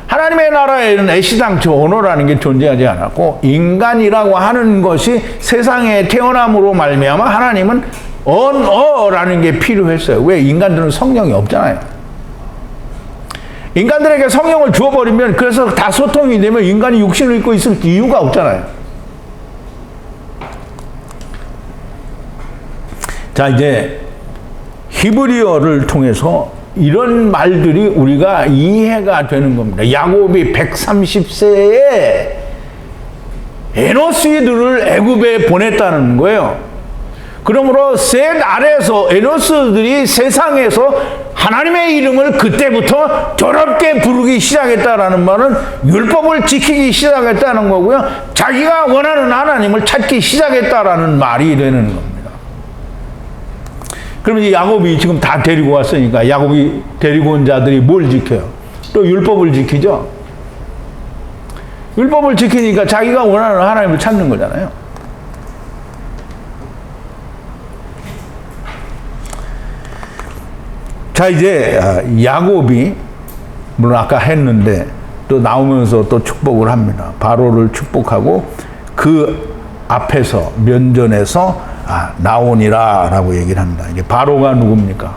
Speaker 1: 하나님의 나라에는 애시당초 언어라는 게 존재하지 않았고 인간이라고 하는 것이 세상에 태어남으로 말미암아 하나님은 언어라는 게 필요했어요. 왜? 인간들은 성령이 없잖아요. 인간들에게 성령을 주어버리면 그래서 다 소통이 되면 인간이 육신을 입고 있을 이유가 없잖아요. 자, 이제 히브리어를 통해서 이런 말들이 우리가 이해가 되는 겁니다. 야곱이 130세에 에노스들을 애굽에 보냈다는 거예요. 그러므로 셋 아래에서 에노스들이 세상에서 하나님의 이름을 그때부터 더럽게 부르기 시작했다라는 말은 율법을 지키기 시작했다는 거고요. 자기가 원하는 하나님을 찾기 시작했다라는 말이 되는 겁니다. 그럼 이제 야곱이 지금 다 데리고 왔으니까 야곱이 데리고 온 자들이 뭘 지켜요? 또 율법을 지키죠. 율법을 지키니까 자기가 원하는 하나님을 찾는 거잖아요. 자, 이제 야곱이 물론 아까 했는데 또 나오면서 또 축복을 합니다. 바로를 축복하고 그 앞에서 면전에서 나오니라 라고 얘기를 합니다. 이게 바로가 누굽니까?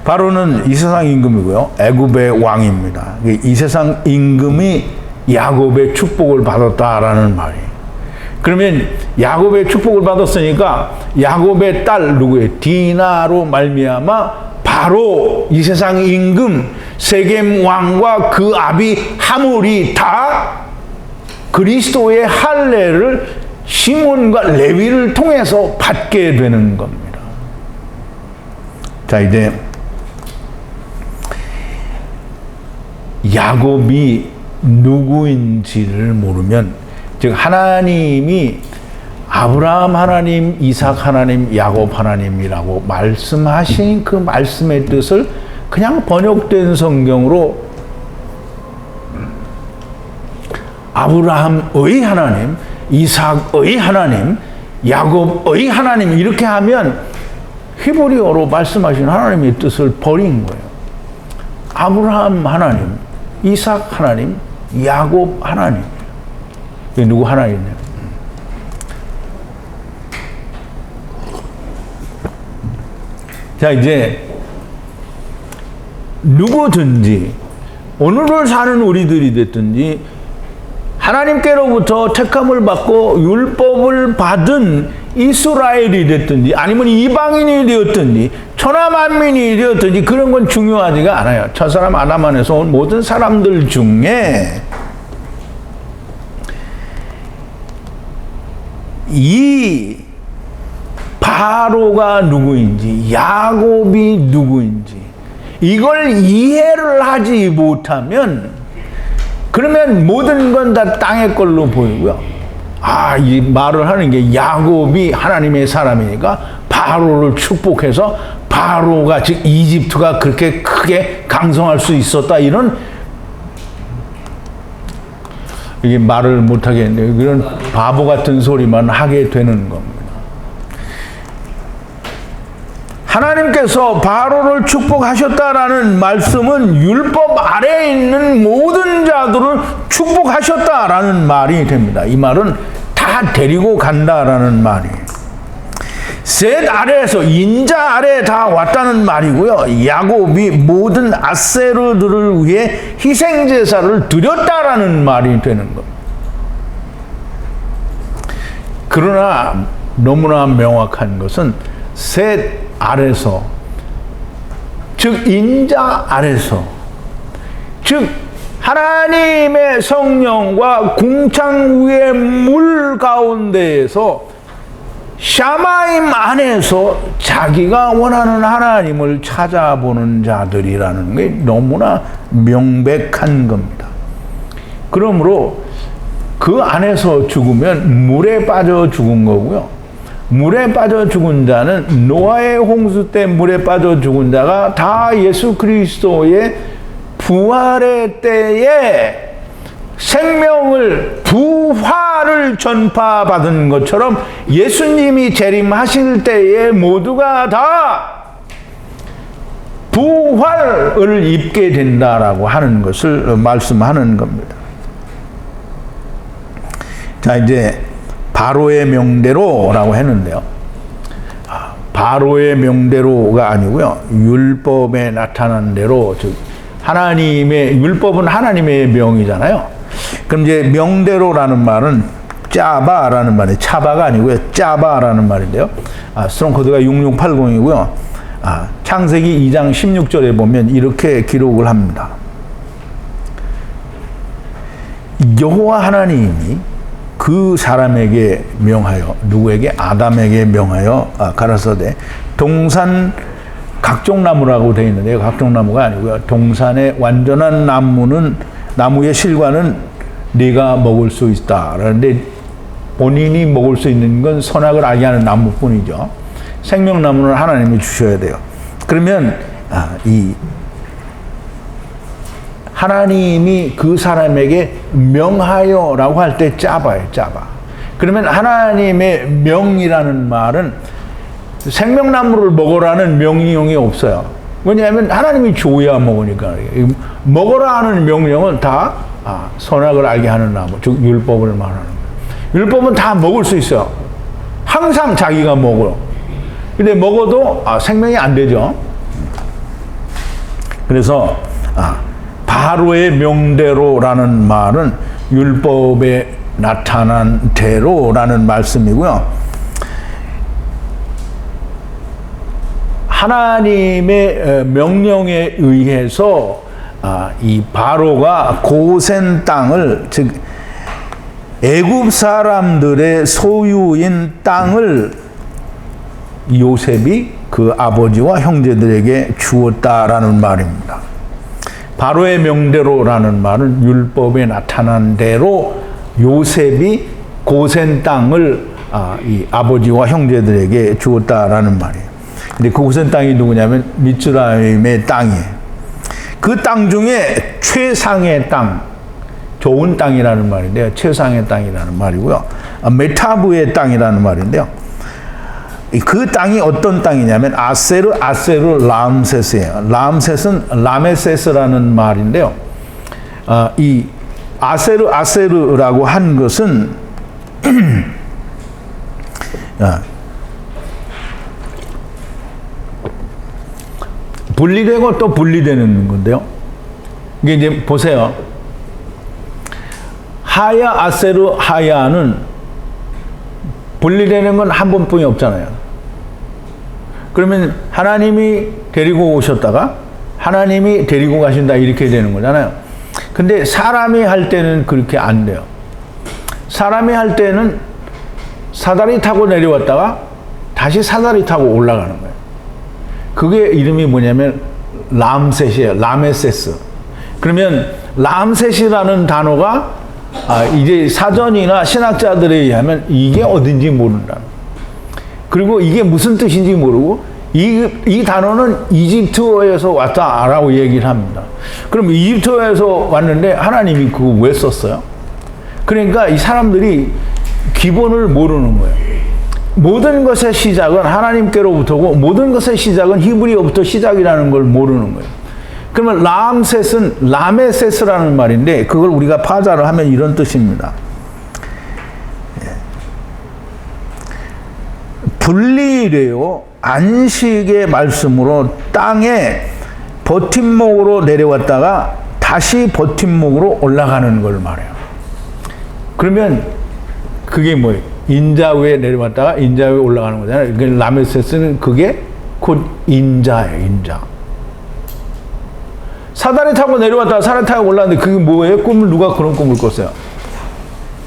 Speaker 1: 바로는 이 세상 임금이고요. 애굽의 왕입니다. 이 세상 임금이 야곱의 축복을 받았다라는 말이에요. 그러면 야곱의 축복을 받았으니까 야곱의 딸 누구예요? 디나로 말미암아 바로 이 세상 임금 세겜 왕과 그 아비 하물이 다 그리스도의 할례를 시몬과 레위를 통해서 받게 되는 겁니다. 자, 이제 야곱이 누구인지를 모르면, 즉 하나님이 아브라함 하나님, 이삭 하나님, 야곱 하나님이라고 말씀하신 그 말씀의 뜻을 그냥 번역된 성경으로 아브라함의 하나님, 이삭의 하나님, 야곱의 하나님 이렇게 하면 히브리어로 말씀하신 하나님의 뜻을 버린 거예요. 아브라함 하나님, 이삭 하나님, 야곱 하나님. 이게 누구 하나님이냐? 자, 이제 누구든지 오늘을 사는 우리들이 됐든지 하나님께로부터 택함을 받고 율법을 받은 이스라엘이 됐든지 아니면 이방인이 되었든지 천하만민이 되었든지 그런 건 중요하지가 않아요. 첫사람 아담 안에서 온 모든 사람들 중에 이 바로가 누구인지 야곱이 누구인지 이걸 이해를 하지 못하면 그러면 모든 건 다 땅의 걸로 보이고요. 이 말을 하는 게 야곱이 하나님의 사람이니까 바로를 축복해서 바로가 즉 이집트가 그렇게 크게 강성할 수 있었다 이런 이게 말을 못 하겠네요. 그런 바보 같은 소리만 하게 되는 겁니다. 하나님께서 바로를 축복하셨다라는 말씀은 율법 아래에 있는 모든 자들을 축복하셨다라는 말이 됩니다. 이 말은 다 데리고 간다라는 말이에요. 셋 아래에서 인자 아래에 다 왔다는 말이고요. 야곱이 모든 아세르들을 위해 희생제사를 드렸다라는 말이 되는 겁니다. 그러나 너무나 명확한 것은 셋 아래서 즉 인자 아래서 즉 하나님의 성령과 궁창 위의 물 가운데에서 샤마임 안에서 자기가 원하는 하나님을 찾아보는 자들이라는 게 너무나 명백한 겁니다. 그러므로 그 안에서 죽으면 물에 빠져 죽은 거고요. 물에 빠져 죽은 자는 노아의 홍수 때 물에 빠져 죽은 자가 다 예수 그리스도의 부활의 때에 생명을 부활을 전파받은 것처럼 예수님이 재림하실 때에 모두가 다 부활을 입게 된다라고 하는 것을 말씀하는 겁니다. 자, 이제 바로의 명대로라고 했는데요. 바로의 명대로가 아니고요. 율법에 나타난 대로, 즉 하나님의 율법은 하나님의 명이잖아요. 그럼 이제 명대로라는 말은 짜바라는 말이에요. 차바가 아니고요. 짜바라는 말인데요. 스트롱 코드가 6680이고요. 창세기 2장 16절에 보면 이렇게 기록을 합니다. 여호와 하나님이 그 사람에게 명하여 누구에게? 아담에게 명하여 가라사대 동산 각종 나무라고 되어 있는데요. 각종 나무가 아니고요. 동산의 완전한 나무의 실과는 네가 먹을 수 있다. 그런데 본인이 먹을 수 있는 건 선악을 알게 하는 나무뿐이죠. 생명나무는 하나님이 주셔야 돼요. 그러면 이 하나님이 그 사람에게 명하여라고 할 때 짜바예요. 짜바. 그러면 하나님의 명이라는 말은 생명나무를 먹으라는 명령이 없어요. 왜냐하면 하나님이 줘야 먹으니까. 먹으라 하는 명령은 다 선악을 알게 하는 나무, 즉 율법을 말하는 거예요. 율법은 다 먹을 수 있어요. 항상 자기가 먹어요. 근데 먹어도 생명이 안 되죠. 그래서 바로의 명대로라는 말은 율법에 나타난 대로라는 말씀이고요. 하나님의 명령에 의해서 이 바로가 고센 땅을, 즉 애굽 사람들의 소유인 땅을 요셉이 그 아버지와 형제들에게 주었다라는 말입니다. 바로의 명대로라는 말은 율법에 나타난 대로 요셉이 고센 땅을 이 아버지와 형제들에게 주었다라는 말이에요. 근데 그 고센 땅이 누구냐면 미츠라임의 땅이에요. 그 땅 중에 최상의 땅, 좋은 땅이라는 말인데요. 최상의 땅이라는 말이고요. 메타브의 땅이라는 말인데요. 그 땅이 어떤 땅이냐면 아세르 람세스예요. 람세스는 라메세스라는 말인데요. 이 아세르라고 한 것은 분리되고 또 분리되는 건데요. 이게 이제 보세요. 하야, 아세르, 하야는 분리되는 건 한 번뿐이 없잖아요. 그러면 하나님이 데리고 오셨다가 하나님이 데리고 가신다 이렇게 되는 거잖아요. 근데 사람이 할 때는 그렇게 안 돼요. 사람이 할 때는 사다리 타고 내려왔다가 다시 사다리 타고 올라가는 거예요. 그게 이름이 뭐냐면 람셋이에요. 라메세스. 그러면 람셋이라는 단어가 이제 사전이나 신학자들에 의하면 이게 어딘지 모른다. 그리고 이게 무슨 뜻인지 모르고 이 단어는 이집트어에서 왔다라고 얘기를 합니다. 그럼 이집트어에서 왔는데 하나님이 그거 왜 썼어요? 그러니까 이 사람들이 기본을 모르는 거예요. 모든 것의 시작은 하나님께로부터고 모든 것의 시작은 히브리어부터 시작이라는 걸 모르는 거예요. 그러면 람셋은 라메세스라는 말인데 그걸 우리가 파자를 하면 이런 뜻입니다. 분리되어 안식의 말씀으로 땅에 버팀목으로 내려왔다가 다시 버팀목으로 올라가는 걸 말해요. 그러면 그게 뭐예요? 인자 위에 내려왔다가 인자 위에 올라가는 거잖아요. 그러니까 라메세스는 그게 곧 인자예요. 인자. 사다리 타고 내려왔다가 사다리 타고 올라왔는데 그게 뭐예요? 꿈을 누가 그런 꿈을 꿨어요?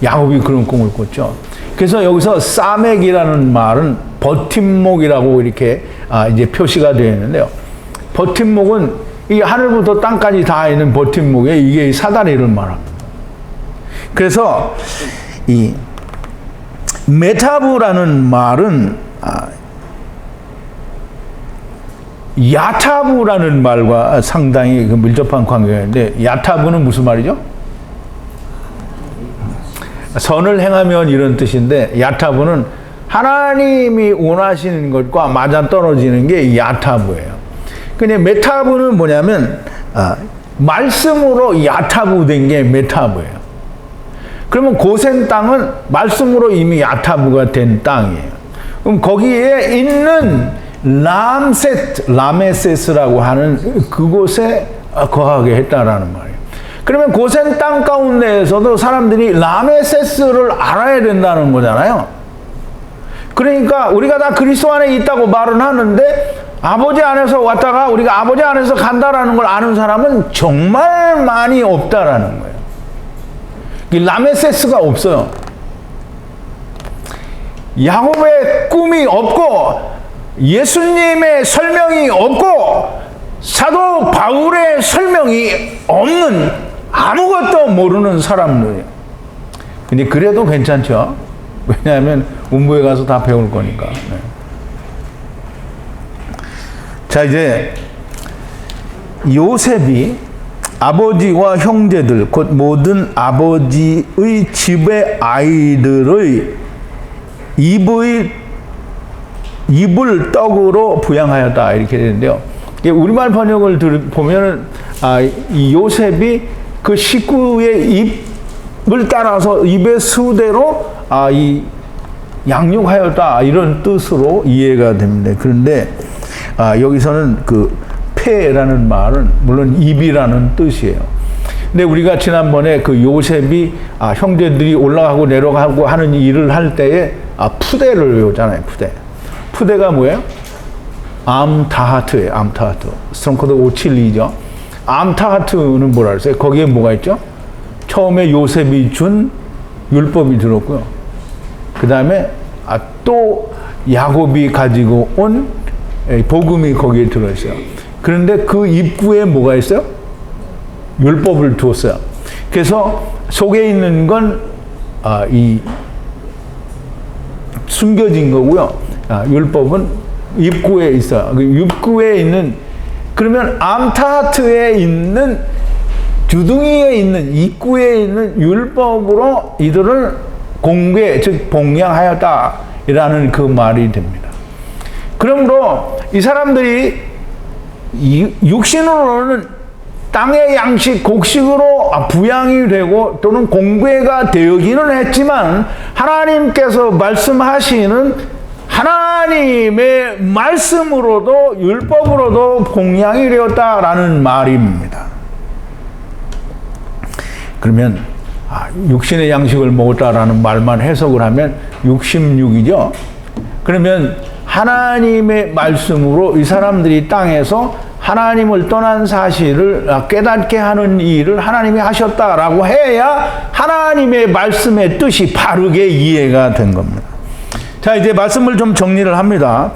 Speaker 1: 야곱이 그런 꿈을 꿨죠. 그래서 여기서 사맥이라는 말은 버팀목이라고 이렇게 이제 표시가 되어 있는데요. 버팀목은 이 하늘부터 땅까지 다 있는 버팀목에 이게 사다리를 말합니다. 그래서 이 메타브라는 말은 야타브라는 말과 상당히 밀접한 관계가 있는데 야타브는 무슨 말이죠? 선을 행하면 이런 뜻인데 야타브는 하나님이 원하시는 것과 맞아떨어지는 게 야타브예요. 근데 메타브는 뭐냐면 말씀으로 야타브된 게 메타브예요. 그러면 고센 땅은 말씀으로 이미 야타브가 된 땅이에요. 그럼 거기에 있는 라메세스라고 하는 그곳에 거하게 했다라는 말이에요. 그러면 고센 땅 가운데에서도 사람들이 라메세스를 알아야 된다는 거잖아요. 그러니까 우리가 다 그리스도 안에 있다고 말은 하는데 아버지 안에서 왔다가 우리가 아버지 안에서 간다라는 걸 아는 사람은 정말 많이 없다라는 거예요. 이 라메세스가 없어요. 야곱의 꿈이 없고 예수님의 설명이 없고 사도 바울의 설명이 없는 아무것도 모르는 사람들이에요. 근데 그래도 괜찮죠. 왜냐하면 운부에 가서 다 배울 거니까. 네. 자, 이제 요셉이 아버지와 형제들 곧 모든 아버지의 집의 아이들의 입을 떡으로 부양하였다 이렇게 되는데요. 우리말 번역을 보면은 이 요셉이 그 식구의 입을 따라서 입의 수대로 이 양육하였다 이런 뜻으로 이해가 됩니다. 그런데 여기서는 그 폐라는 말은 물론 입이라는 뜻이에요. 근데 우리가 지난번에 그 요셉이 형제들이 올라가고 내려가고 하는 일을 할 때에 푸대를 외우잖아요. 푸대가 뭐예요? 암타하트예요. 암타하트. 스트롱 코드 572죠. 암타하트는 뭐라 그랬어요? 거기에 뭐가 있죠? 처음에 요셉이 준 율법이 들었고요. 그 다음에 또 야곱이 가지고 온 복음이 거기에 들어있어요. 그런데 그 입구에 뭐가 있어요? 율법을 두었어요. 그래서 속에 있는 건 이 숨겨진 거고요. 율법은 입구에 있어요. 그 입구에 있는, 그러면 암타하트에 있는 주둥이에 있는 입구에 있는 율법으로 이들을 공개, 즉 봉양하였다라는 그 말이 됩니다. 그러므로 이 사람들이 육신으로는 땅의 양식, 곡식으로 부양이 되고 또는 공개가 되기는 했지만 하나님께서 말씀하시는 하나님의 말씀으로도 율법으로도 봉양이 되었다라는 말입니다. 그러면 육신의 양식을 먹었다라는 말만 해석을 하면 66이죠. 그러면 하나님의 말씀으로 이 사람들이 땅에서 하나님을 떠난 사실을 깨닫게 하는 일을 하나님이 하셨다라고 해야 하나님의 말씀의 뜻이 바르게 이해가 된 겁니다. 자, 이제 말씀을 좀 정리를 합니다.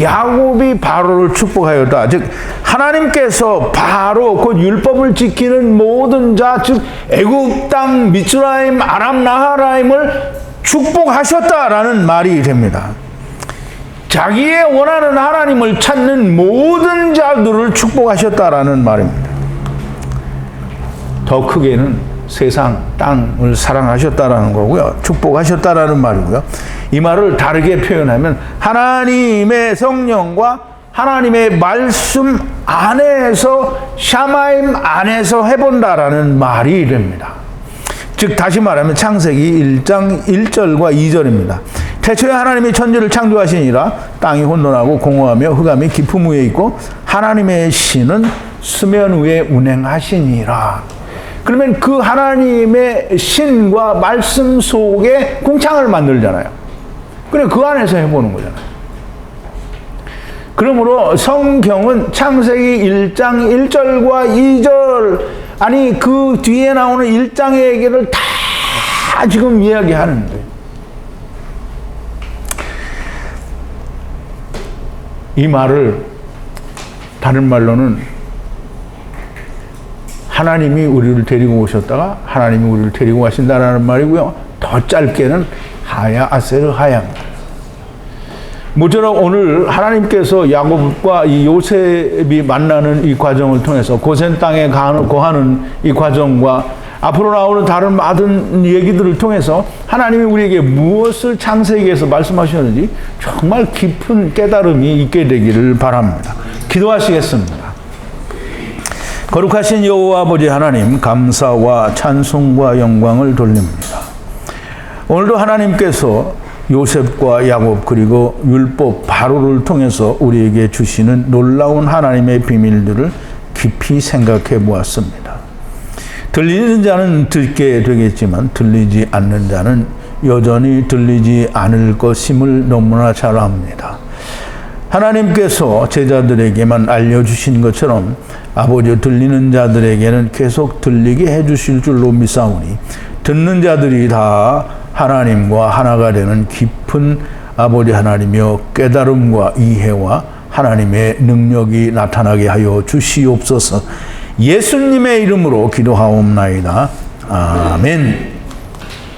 Speaker 1: 야곱이 바로를 축복하였다. 즉 하나님께서 바로 곧 율법을 지키는 모든 자, 즉 애굽 땅 미츠라임 아람 나하라임을 축복하셨다라는 말이 됩니다. 자기의 원하는 하나님을 찾는 모든 자들을 축복하셨다라는 말입니다. 더 크게는 세상, 땅을 사랑하셨다라는 거고요. 축복하셨다라는 말이고요. 이 말을 다르게 표현하면 하나님의 성령과 하나님의 말씀 안에서, 샤마임 안에서 해본다라는 말이 됩니다. 즉 다시 말하면 창세기 1장 1절과 2절입니다. 태초에 하나님이 천지를 창조하시니라. 땅이 혼돈하고 공허하며 흑암이 깊음 위에 있고 하나님의 신은 수면 위에 운행하시니라. 그러면 그 하나님의 신과 말씀 속에 궁창을 만들잖아요. 그래 그 안에서 해보는 거잖아요. 그러므로 성경은 창세기 1장 1절과 2절, 아니 그 뒤에 나오는 1장의 얘기를 다 지금 이야기하는 거예요. 이 말을 다른 말로는 하나님이 우리를 데리고 오셨다가 하나님이 우리를 데리고 가신다라는 말이고요. 더 짧게는 하야 아세르 하야. 모처럼 오늘 하나님께서 야곱과 이 요셉이 만나는 이 과정을 통해서 고센 땅에 거하는 이 과정과 앞으로 나오는 다른 많은 얘기들을 통해서 하나님이 우리에게 무엇을 창세기에서 말씀하셨는지 정말 깊은 깨달음이 있게 되기를 바랍니다. 기도하시겠습니다. 거룩하신 여호와 아버지 하나님, 감사와 찬송과 영광을 돌립니다. 오늘도 하나님께서 요셉과 야곱 그리고 율법 바로를 통해서 우리에게 주시는 놀라운 하나님의 비밀들을 깊이 생각해 보았습니다. 들리는 자는 듣게 되겠지만 들리지 않는 자는 여전히 들리지 않을 것임을 너무나 잘 압니다. 하나님께서 제자들에게만 알려주신 것처럼 아버지 들리는 자들에게는 계속 들리게 해주실 줄로 믿사오니 듣는 자들이 다 하나님과 하나가 되는 깊은 아버지 하나님이여 깨달음과 이해와 하나님의 능력이 나타나게 하여 주시옵소서. 예수님의 이름으로 기도하옵나이다. 아멘.